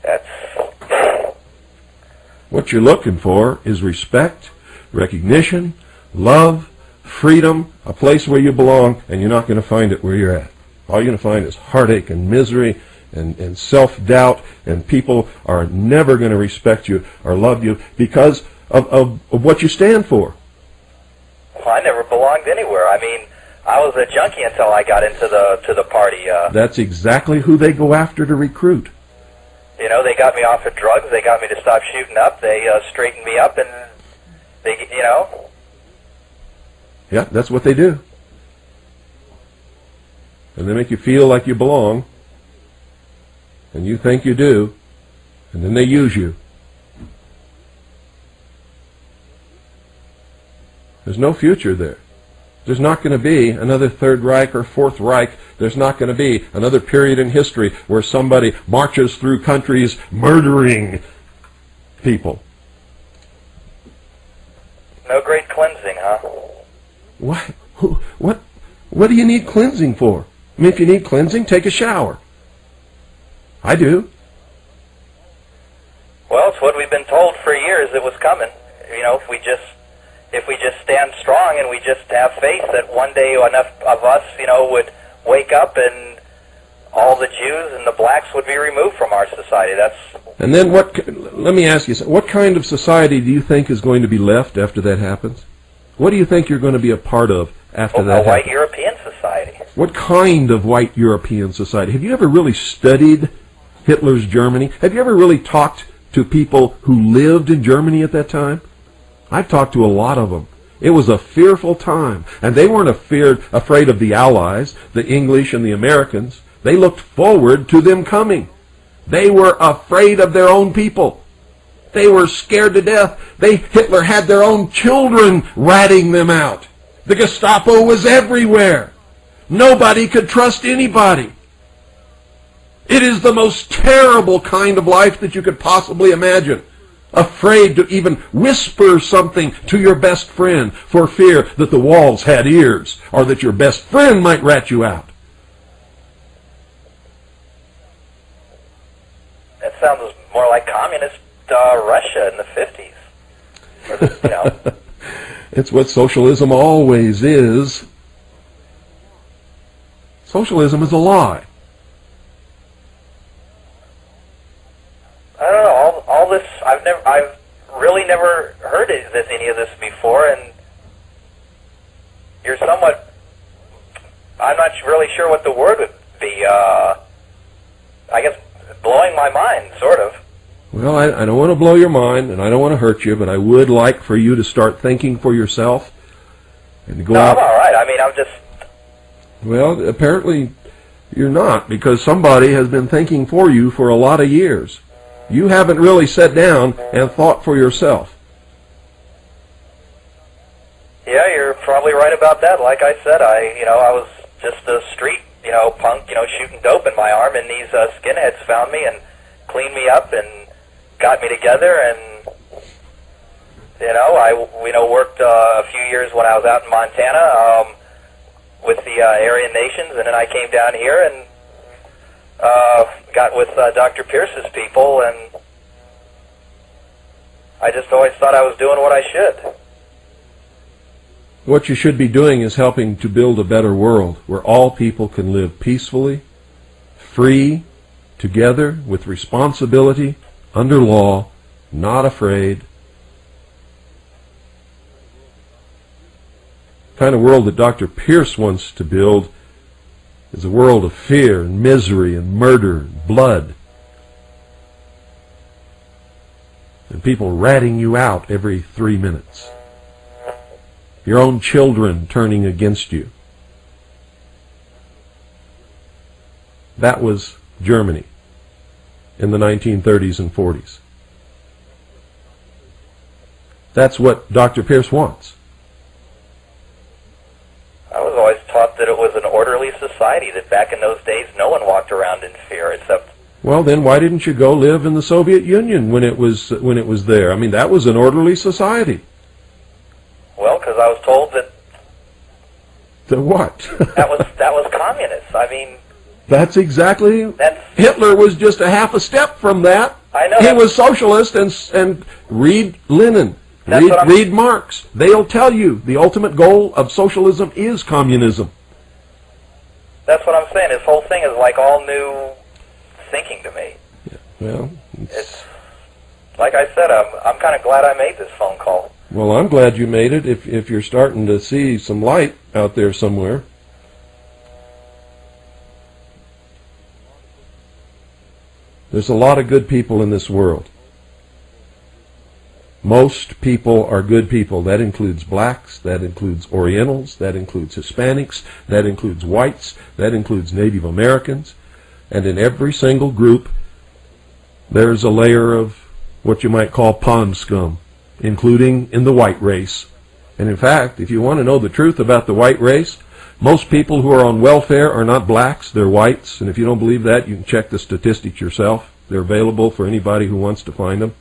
S2: That's...
S3: What you're looking for is respect, recognition, love, freedom, a place where you belong, and you're not going to find it where you're at. All you're going to find is heartache and misery and self-doubt, and people are never going to respect you or love you because of what you stand for.
S2: Well, I never belonged anywhere. I mean, I was a junkie until I got into the party.
S3: That's exactly who they go after to recruit.
S2: You know, they got me off of drugs. They got me to stop shooting up. They straightened me up, and they, you know.
S3: Yeah, that's what they do. And they make you feel like you belong, and you think you do, and then they use you. There's no future there. There's not going to be another Third Reich or Fourth Reich. There's not going to be another period in history where somebody marches through countries murdering people.
S2: No great cleansing, huh?
S3: What do you need cleansing for? I mean, if you need cleansing, take a shower. I do.
S2: Well, it's what we've been told for years it was coming. You know, if we just stand strong and we just have faith that one day enough of us, you know, would wake up and all the Jews and the blacks would be removed from our society.
S3: And then let me ask you, what kind of society do you think is going to be left after that happens? What do you think you're going to be a part of after that happens?
S2: A white European society.
S3: What kind of white European society? Have you ever really studied Hitler's Germany? Have you ever really talked to people who lived in Germany at that time? I've talked to a lot of them. It was a fearful time, and they weren't afraid of the Allies, the English and the Americans. They looked forward to them coming. They were afraid of their own people. They were scared to death. Hitler had their own children ratting them out. The Gestapo was everywhere. Nobody could trust anybody. It is the most terrible kind of life that you could possibly imagine. Afraid to even whisper something to your best friend for fear that the walls had ears or that your best friend might rat you out.
S2: That sounds more like communist Russia in the 50s. You know.
S3: It's what socialism always is. Socialism is a lie.
S2: I don't know. All this, I've really never heard any of this before, and you're somewhat. I'm not really sure what the word would be. I guess blowing my mind, sort of.
S3: Well, I don't want to blow your mind, and I don't want to hurt you, but I would like for you to start thinking for yourself and to go out.
S2: I'm all right. I mean, I'm just.
S3: Well, apparently you're not, because somebody has been thinking for you for a lot of years. You haven't really sat down and thought for yourself.
S2: Yeah, you're probably right about that. Like I said, I was just a street, punk, shooting dope in my arm, and these skinheads found me and cleaned me up and got me together, and I worked a few years when I was out in Montana with the Aryan nations, and then I came down here and got with Dr. Pierce's people, and I just always thought I was doing what I should.
S3: What you should be doing is helping to build a better world where all people can live peacefully, free, together, with responsibility, under law, not afraid. The kind of world that Dr. Pierce wants to build is a world of fear and misery and murder and blood. And people ratting you out every 3 minutes. Your own children turning against you. That was Germany in the 1930s and 40s. That's what Dr. Pierce wants.
S2: I was always taught that it was an orderly society, that back in those days no one walked around in fear except...
S3: Well, then why didn't you go live in the Soviet Union when it was there? I mean, that was an orderly society.
S2: Well, because I was told that...
S3: The what?
S2: that was communist. I mean...
S3: That's exactly... Hitler was just a half a step from that.
S2: I know.
S3: He was socialist, and read Lenin. Read Marx. They'll tell you the ultimate goal of socialism is communism.
S2: That's what I'm saying. This whole thing is like all new thinking to me.
S3: Yeah, well,
S2: it's like I said, I'm kind of glad I made this phone call.
S3: Well, I'm glad you made it if you're starting to see some light out there somewhere. There's a lot of good people in this world. Most people are good people. That includes blacks, that includes Orientals, that includes Hispanics, that includes whites, that includes Native Americans. And in every single group, there's a layer of what you might call pond scum, including in the white race. And in fact, if you want to know the truth about the white race, most people who are on welfare are not blacks, they're whites. And if you don't believe that, you can check the statistics yourself. They're available for anybody who wants to find them.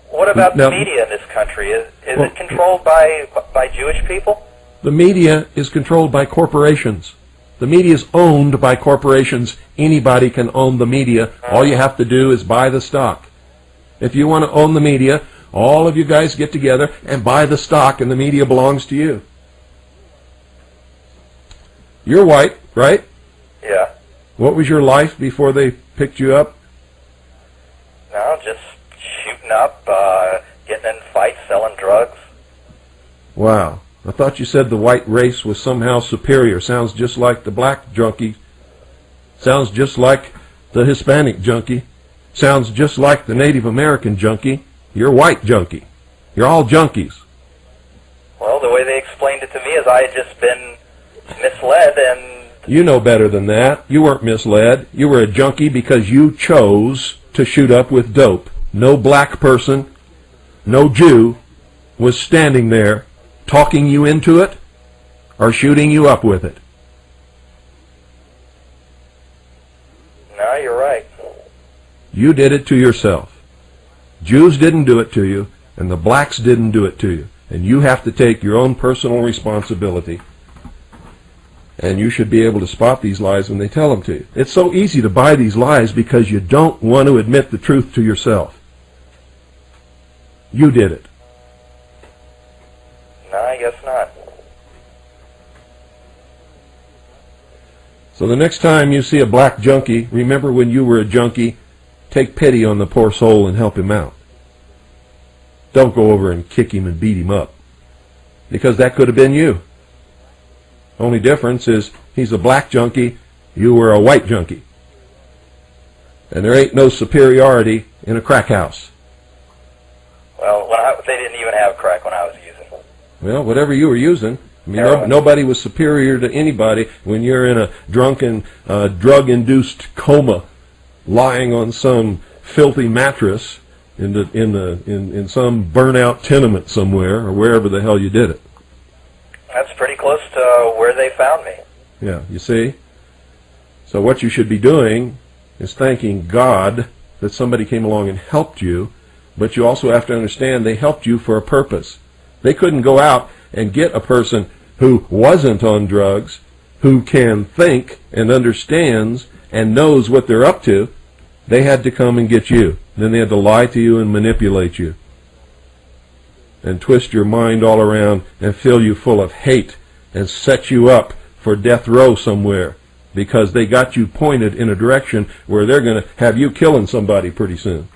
S2: What about the media in this country? Is it controlled by Jewish people?
S3: The media is controlled by corporations. The media is owned by corporations. Anybody can own the media. All you have to do is buy the stock. If you want to own the media, all of you guys get together and buy the stock, and the media belongs to you. You're white, right?
S2: Yeah.
S3: What was your life before they picked you up?
S2: No, just shooting up, getting in fights, selling drugs.
S3: Wow. I thought you said the white race was somehow superior. Sounds just like the black junkie. Sounds just like the Hispanic junkie. Sounds just like the Native American junkie. You're white junkie. You're all junkies.
S2: Well, the way they explained it to me is I had just been misled, and...
S3: You know better than that. You weren't misled. You were a junkie because you chose to shoot up with dope. No black person, no Jew was standing there talking you into it or shooting you up with it.
S2: No, you're right.
S3: You did it to yourself. Jews didn't do it to you, and the blacks didn't do it to you. And you have to take your own personal responsibility. And you should be able to spot these lies when they tell them to you. It's so easy to buy these lies because you don't want to admit the truth to yourself. You did it.
S2: No, I guess not.
S3: So the next time you see a black junkie, remember when you were a junkie, take pity on the poor soul and help him out. Don't go over and kick him and beat him up, because that could have been you. Only difference is he's a black junkie, you were a white junkie. And there ain't no superiority in a crack house.
S2: Well, they didn't even have crack when I was using it.
S3: Well, whatever you were using. I mean, nobody was superior to anybody when you're in a drunken, drug-induced coma, lying on some filthy mattress in some burnout tenement somewhere, or wherever the hell you did it.
S2: That's pretty close to where they found me.
S3: Yeah, you see? So what you should be doing is thanking God that somebody came along and helped you, but you also have to understand they helped you for a purpose. They couldn't go out and get a person who wasn't on drugs, who can think and understands and knows what they're up to. They had to come and get you. Then they had to lie to you and manipulate you and twist your mind all around and fill you full of hate and set you up for death row somewhere, because they got you pointed in a direction where they're going to have you killing somebody pretty soon.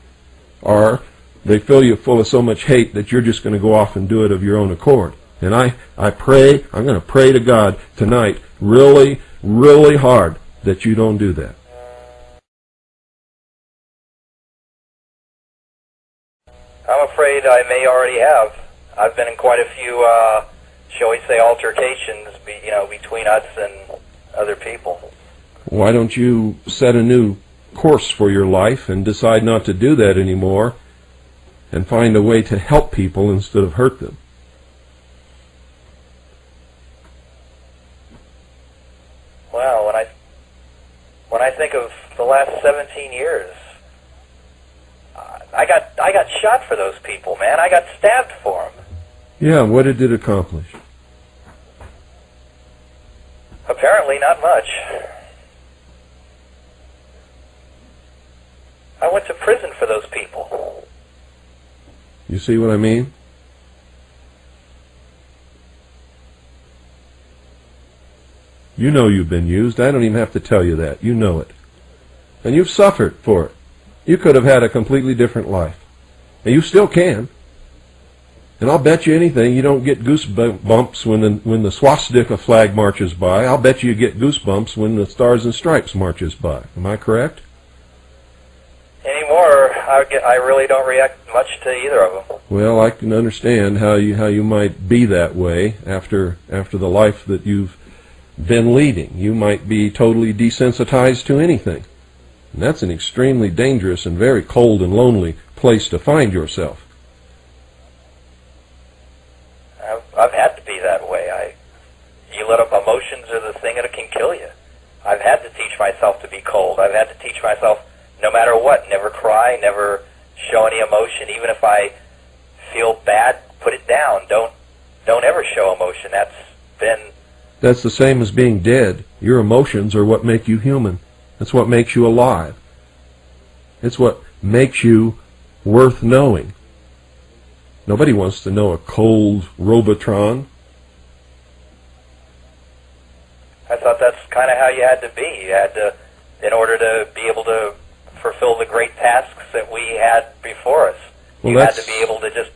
S3: Or they fill you full of so much hate that you're just going to go off and do it of your own accord. And I pray, I'm going to pray to God tonight really, really hard that you don't do that.
S2: I'm afraid I may already have. I've been in quite a few, shall we say, altercations, between us and other people.
S3: Why don't you set a new course for your life and decide not to do that anymore and find a way to help people instead of hurt them?
S2: Well, when I think of the last 17 years, I got shot for those people, man. I got stabbed for them.
S3: Yeah, what did it accomplish?
S2: Apparently not much. I went to prison for those people.
S3: You see what I mean? You know you've been used. I don't even have to tell you that. You know it. And you've suffered for it. You could have had a completely different life. And you still can. And I'll bet you anything you don't get goosebumps when the swastika flag marches by. I'll bet you get goosebumps when the Stars and Stripes marches by. Am I correct?
S2: Anymore, I really don't react much to either of them.
S3: Well, I can understand how you might be that way after the life that you've been leading. You might be totally desensitized to anything. And that's an extremely dangerous and very cold and lonely place to find yourself.
S2: I've had to be that way. You let up, emotions are the thing that can kill you. I've had to teach myself to be cold. I've had to teach myself, no matter what, never cry, never show any emotion. Even if I feel bad, put it down. Don't ever show emotion.
S3: That's the same as being dead. Your emotions are what make you human. That's what makes you alive. It's what makes you worth knowing. Nobody wants to know a cold Robotron.
S2: I thought that's kind of how you had to be. You had to, in order to be able to fulfill the great tasks that we had before us.
S3: Well,
S2: you had to be able to just...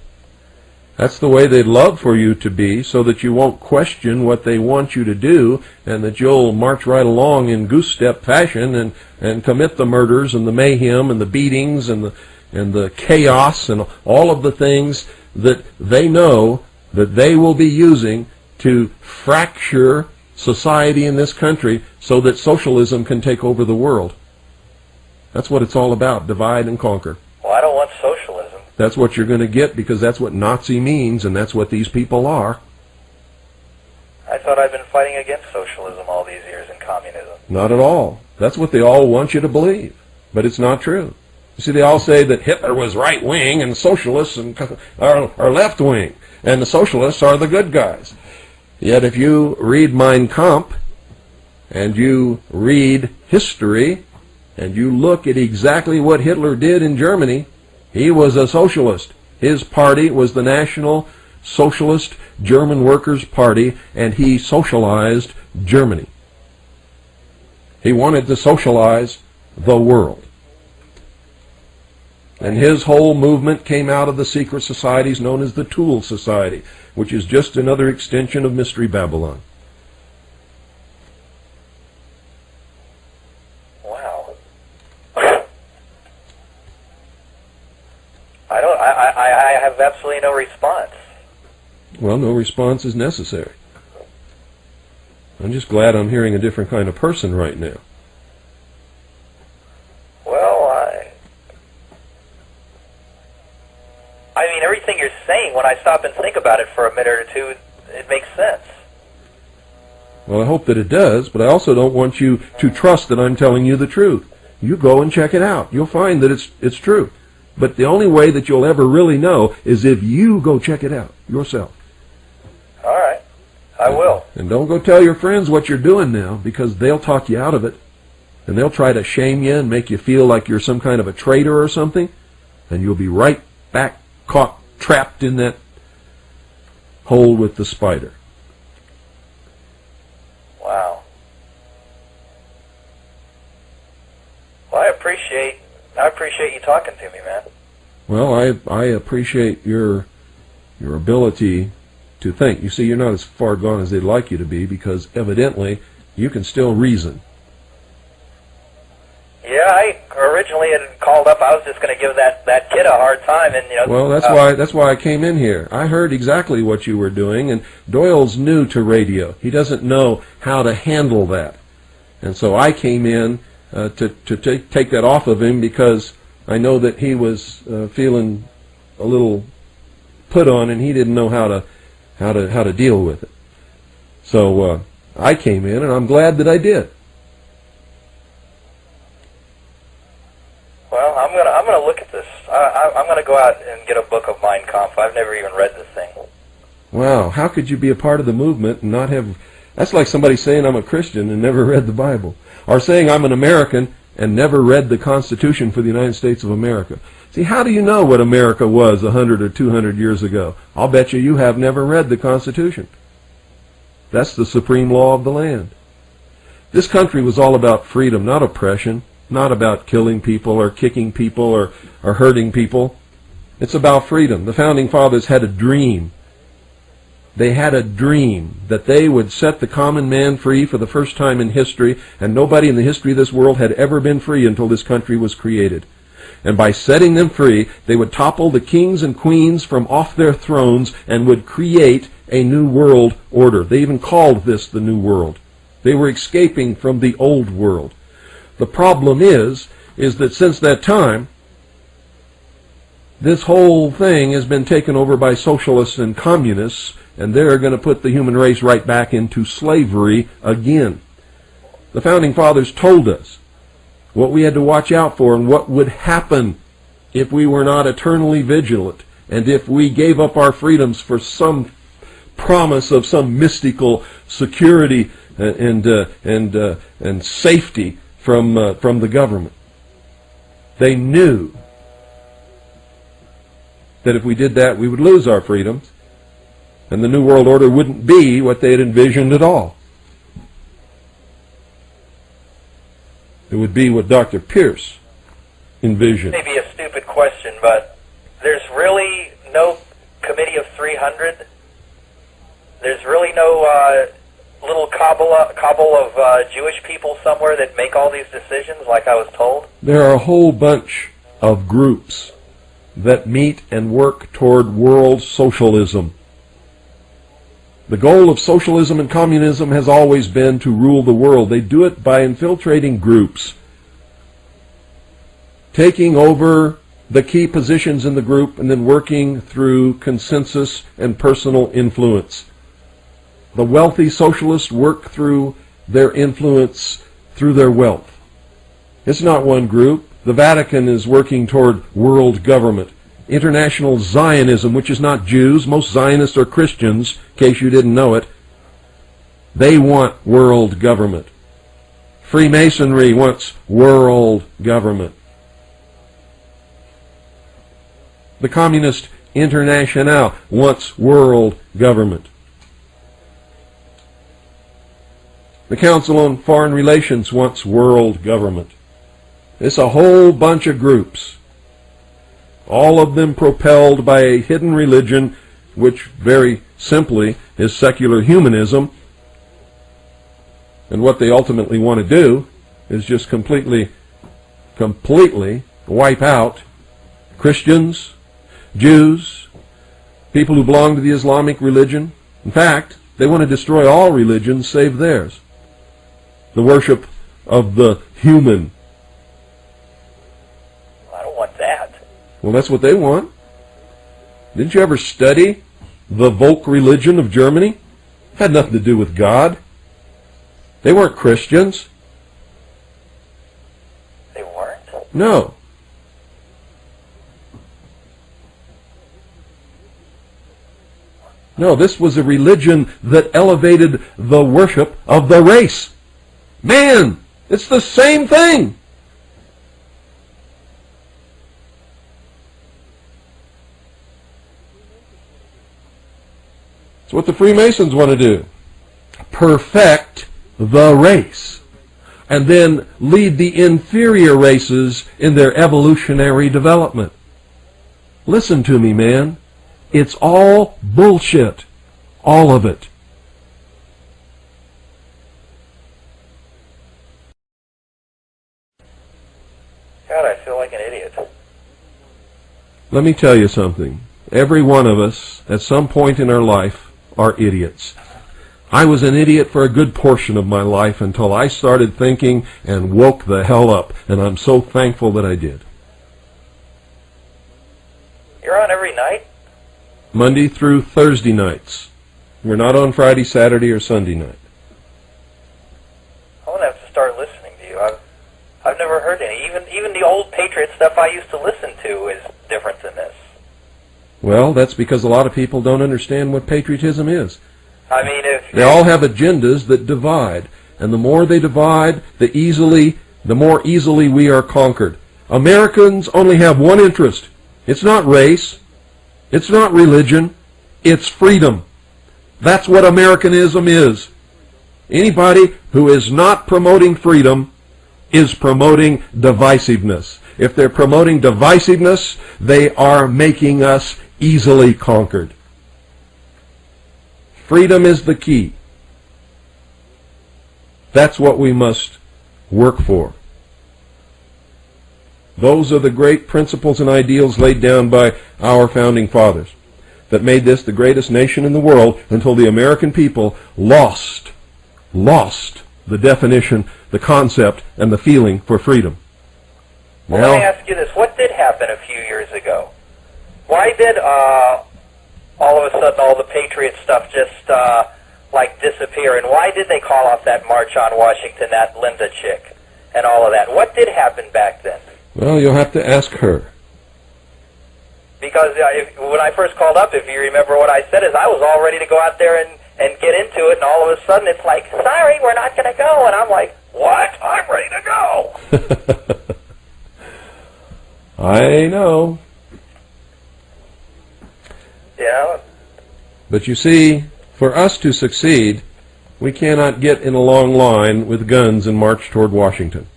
S3: That's the way they'd love for you to be, so that you won't question what they want you to do, and that you'll march right along in goose-step fashion and commit the murders and the mayhem and the beatings and the chaos and all of the things that they know that they will be using to fracture society in this country so that socialism can take over the world. That's what it's all about, divide and conquer.
S2: Well, I don't want socialism.
S3: That's what you're going to get, because that's what Nazi means, and that's what these people are.
S2: I thought I'd been fighting against socialism all these years and communism.
S3: Not at all. That's what they all want you to believe, but it's not true. You see, they all say that Hitler was right-wing and socialists are left-wing, and the socialists are the good guys. Yet if you read Mein Kampf, and you read history, and you look at exactly what Hitler did in Germany, he was a socialist. His party was the National Socialist German Workers' Party, and he socialized Germany. He wanted to socialize the world. And his whole movement came out of the secret societies known as the Tool Society, which is just another extension of Mystery Babylon.
S2: Wow. I have absolutely no response.
S3: Well, no response is necessary. I'm just glad I'm hearing a different kind of person right now.
S2: Well, I mean, everything you're saying, when I stop and think about it for a minute or two, it makes sense.
S3: Well, I hope that it does, but I also don't want you to trust that I'm telling you the truth. You go and check it out. You'll find that it's true. But the only way that you'll ever really know is if you go check it out yourself.
S2: All right. I will.
S3: And don't go tell your friends what you're doing now, because they'll talk you out of it. And they'll try to shame you and make you feel like you're some kind of a traitor or something. And you'll be right back caught, trapped in that hole with the spider.
S2: Wow. Well, I appreciate you talking to me, man.
S3: Well, I appreciate your ability to think. You see, you're not as far gone as they'd like you to be, because evidently you can still reason.
S2: Yeah, I originally had called up. I was just going to give that kid a hard time, and
S3: Well, that's why I came in here. I heard exactly what you were doing, and Doyle's new to radio. He doesn't know how to handle that. And so I came in to take that off of him, because I know that he was feeling a little put on, and he didn't know how to deal with it. So I came in, and I'm glad that I did.
S2: Well, I'm gonna look at this. I'm gonna go out and get a book of Mein Kampf. I've never even read this thing.
S3: Wow, how could you be a part of the movement and not have... That's like somebody saying I'm a Christian and never read the Bible, or saying I'm an American and never read the Constitution for the United States of America. See, how do you know what America was 100 or 200 years ago? I'll bet you have never read the Constitution. That's the supreme law of the land. This country was all about freedom, not oppression, not about killing people or kicking people or hurting people. It's about freedom. The Founding Fathers had a dream. They had a dream that they would set the common man free for the first time in history, and nobody in the history of this world had ever been free until this country was created. And by setting them free, they would topple the kings and queens from off their thrones and would create a new world order. They even called this the New World. They were escaping from the old world. The problem is that since that time, this whole thing has been taken over by socialists and communists, and they're going to put the human race right back into slavery again. The Founding Fathers told us what we had to watch out for and what would happen if we were not eternally vigilant, and if we gave up our freedoms for some promise of some mystical security and safety from the government. They knew that if we did that, we would lose our freedoms, and the New World Order wouldn't be what they had envisioned at all. It would be what Dr. Pierce envisioned.
S2: Maybe a stupid question, but there's really no committee of 300? There's really no little cabal of Jewish people somewhere that make all these decisions, like I was told?
S3: There are a whole bunch of groups that meet and work toward world socialism. The goal of socialism and communism has always been to rule the world. They do it by infiltrating groups, taking over the key positions in the group, and then working through consensus and personal influence. The wealthy socialists work through their influence through their wealth. It's not one group. The Vatican is working toward world government. International Zionism, which is not Jews, most Zionists are Christians, in case you didn't know it. They want world government. Freemasonry wants world government. The Communist International wants world government. The Council on Foreign Relations wants world government. It's a whole bunch of groups, all of them propelled by a hidden religion, which very simply is secular humanism. And what they ultimately want to do is just completely wipe out Christians, Jews, people who belong to the Islamic religion. In fact, they want to destroy all religions save theirs. The worship of the human.
S2: I don't want that.
S3: Well, that's what they want. Didn't you ever study the folk religion of Germany? It had nothing to do with God. They weren't Christians.
S2: They weren't?
S3: No. No, this was a religion that elevated the worship of the race. Man, it's the same thing. It's what the Freemasons want to do. Perfect the race. And then lead the inferior races in their evolutionary development. Listen to me, man. It's all bullshit. All of it.
S2: God, I feel like an idiot.
S3: Let me tell you something. Every one of us, at some point in our life, are idiots. I was an idiot for a good portion of my life until I started thinking and woke the hell up, and I'm so thankful that I did.
S2: You're on every night?
S3: Monday through Thursday nights. We're not on Friday, Saturday, or Sunday night.
S2: I'm going to have to start listening to you. I've never heard any. Even the old Patriot stuff I used to listen to is different than this.
S3: Well, that's because a lot of people don't understand what patriotism is.
S2: I mean,
S3: they all have agendas that divide, and the more they divide, the more easily we are conquered. Americans only have one interest. It's not race. It's not religion. It's freedom. That's what Americanism is. Anybody who is not promoting freedom is promoting divisiveness. If they're promoting divisiveness, they are making us easily conquered. Freedom is the key. That's what we must work for. Those are the great principles and ideals laid down by our founding fathers that made this the greatest nation in the world until the American people lost the definition, the concept, and the feeling for freedom.
S2: Well, let me ask you this. What did happen a few years ago? Why did all of a sudden all the Patriot stuff just disappear? And why did they call off that March on Washington, that Linda chick, and all of that? What did happen back then?
S3: Well, you'll have to ask her.
S2: Because when I first called up, if you remember what I said, is I was all ready to go out there and get into it, and all of a sudden it's like, sorry, we're not going to go. And I'm like, what? I'm ready to go.
S3: I know.
S2: Yeah.
S3: But you see, for us to succeed, we cannot get in a long line with guns and march toward Washington.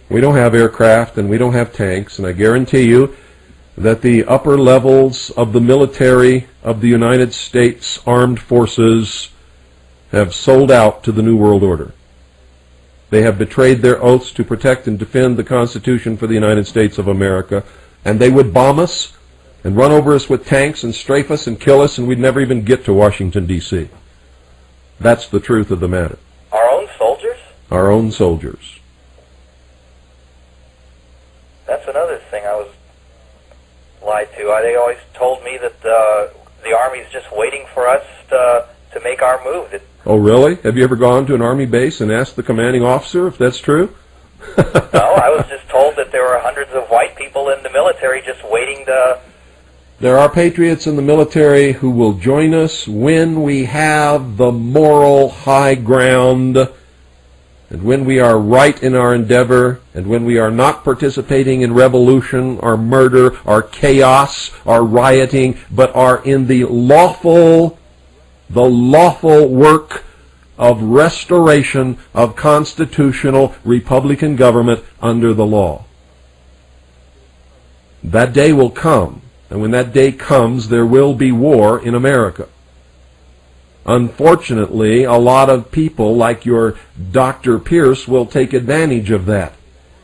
S3: We don't have aircraft and we don't have tanks, and I guarantee you that the upper levels of the military of the United States Armed Forces have sold out to the New World Order. They have betrayed their oaths to protect and defend the Constitution for the United States of America, and they would bomb us and run over us with tanks and strafe us and kill us, and we'd never even get to Washington, D.C. That's the truth of the matter.
S2: Our own soldiers?
S3: Our own soldiers.
S2: That's another thing I was lied to. They always told me that the Army's just waiting for us to make our move.
S3: Oh, really? Have you ever gone to an Army base and asked the commanding officer if that's true?
S2: No, I was just told that there were hundreds of white people in the military just waiting to...
S3: There are patriots in the military who will join us when we have the moral high ground, and when we are right in our endeavor, and when we are not participating in revolution or murder or chaos or rioting, but are in the lawful work of restoration of constitutional Republican government under the law. That day will come, and when that day comes, there will be war in America. Unfortunately, a lot of people like your Dr. Pierce will take advantage of that,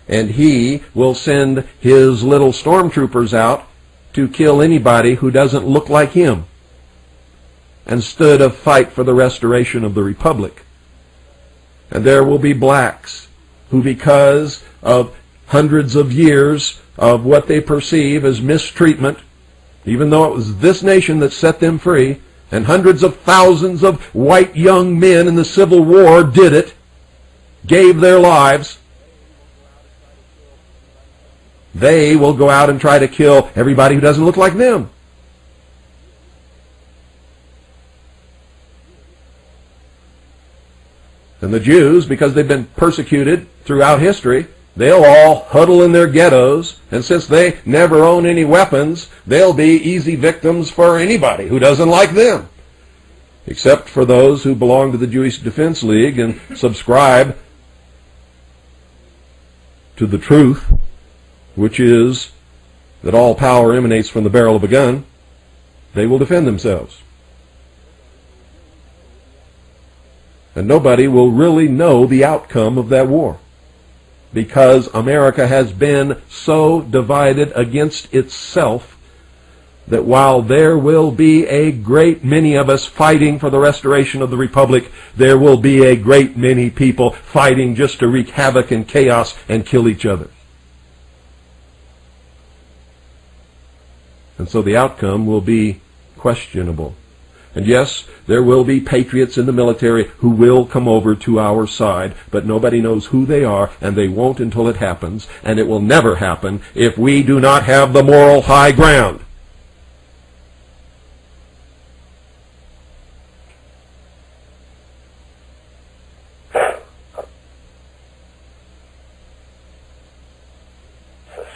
S3: and he will send his little stormtroopers out to kill anybody who doesn't look like him, instead of fight for the restoration of the Republic. And there will be blacks who, because of hundreds of years of what they perceive as mistreatment, even though it was this nation that set them free, and hundreds of thousands of white young men in the Civil War did it, gave their lives, they will go out and try to kill everybody who doesn't look like them. And the Jews, because they've been persecuted throughout history, they'll all huddle in their ghettos, and since they never own any weapons, they'll be easy victims for anybody who doesn't like them, except for those who belong to the Jewish Defense League and subscribe to the truth, which is that all power emanates from the barrel of a gun. They will defend themselves. And nobody will really know the outcome of that war, because America has been so divided against itself that while there will be a great many of us fighting for the restoration of the Republic, there will be a great many people fighting just to wreak havoc and chaos and kill each other. And so the outcome will be questionable. And yes, there will be patriots in the military who will come over to our side, but nobody knows who they are, and they won't until it happens, and it will never happen if we do not have the moral high ground.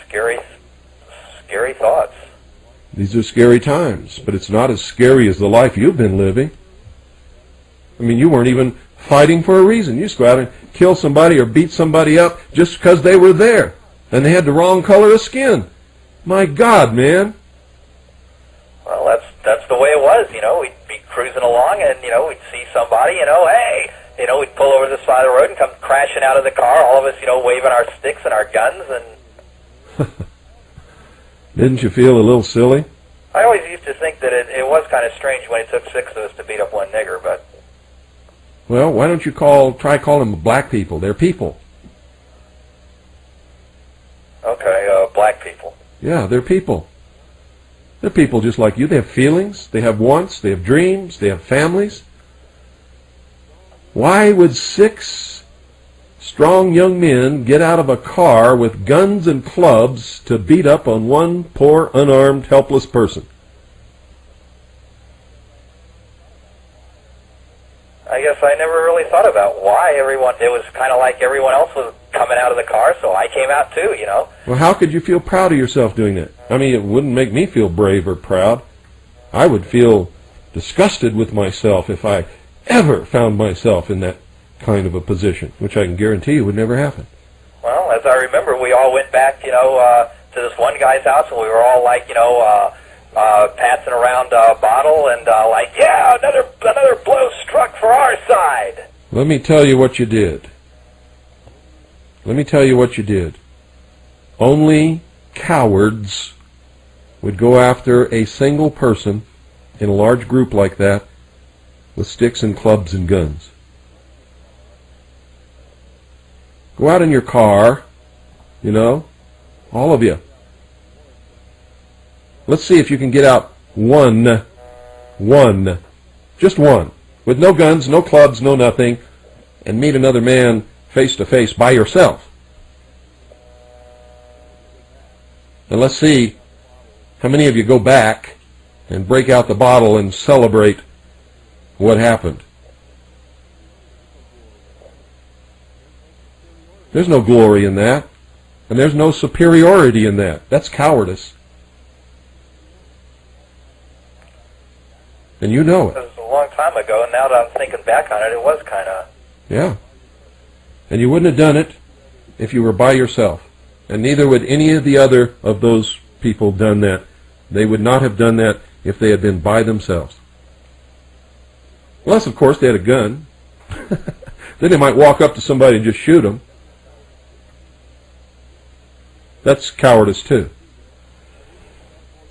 S2: Scary thoughts.
S3: These are scary times, but it's not as scary as the life you've been living. I mean, you weren't even fighting for a reason. You just go out and kill somebody or beat somebody up just because they were there and they had the wrong color of skin. My God, man.
S2: Well, that's the way it was, you know. We'd be cruising along and, you know, we'd see somebody, you know, hey, you know, we'd pull over to the side of the road and come crashing out of the car, all of us, you know, waving our sticks and our guns and...
S3: Didn't you feel a little silly?
S2: I always used to think that it was kind of strange when it took 6 of us to beat up one nigger, but...
S3: Well, why don't you try calling them black people? They're people.
S2: Okay, black people.
S3: Yeah, they're people. They're people just like you. They have feelings, they have wants, they have dreams, they have families. Why would 6 strong young men get out of a car with guns and clubs to beat up on one poor, unarmed, helpless person?
S2: I guess I never really thought about why everyone... It was kind of like everyone else was coming out of the car, so I came out too, you know.
S3: Well, how could you feel proud of yourself doing that? I mean, it wouldn't make me feel brave or proud. I would feel disgusted with myself if I ever found myself in that kind of a position, which I can guarantee you would never happen.
S2: Well, as I remember, we all went back, you know, to this one guy's house, and we were all like, you know, passing around a bottle and like, yeah, another blow struck for our side.
S3: Let me tell you what you did. Let me tell you what you did. Only cowards would go after a single person in a large group like that with sticks and clubs and guns. Go out in your car, you know, all of you. Let's see if you can get out one, just one, with no guns, no clubs, no nothing, and meet another man face to face by yourself. And let's see how many of you go back and break out the bottle and celebrate what happened. There's no glory in that, and there's no superiority in that. That's cowardice. And you know it.
S2: It was a long time ago, and now that I'm thinking back on it, it was kind of...
S3: Yeah. And you wouldn't have done it if you were by yourself. And neither would any of the other of those people done that. They would not have done that if they had been by themselves. Unless, of course, they had a gun. Then they might walk up to somebody and just shoot them. That's cowardice, too.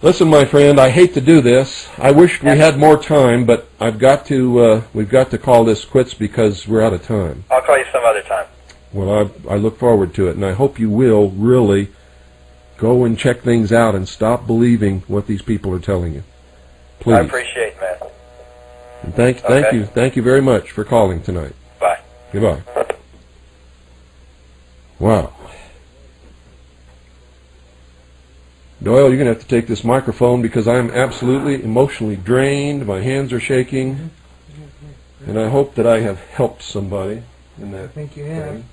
S3: Listen, my friend, I hate to do this. I wish we had more time, but we've got to call this quits because we're out of time.
S2: I'll call you some other time.
S3: Well, I look forward to it, and I hope you will really go and check things out and stop believing what these people are telling you. Please.
S2: I appreciate it, man.
S3: And thank you very much for calling tonight.
S2: Bye.
S3: Goodbye. Wow. Doyle, you're going to have to take this microphone because I am absolutely emotionally drained. My hands are shaking. And I hope that I have helped somebody in that.
S1: I think you have.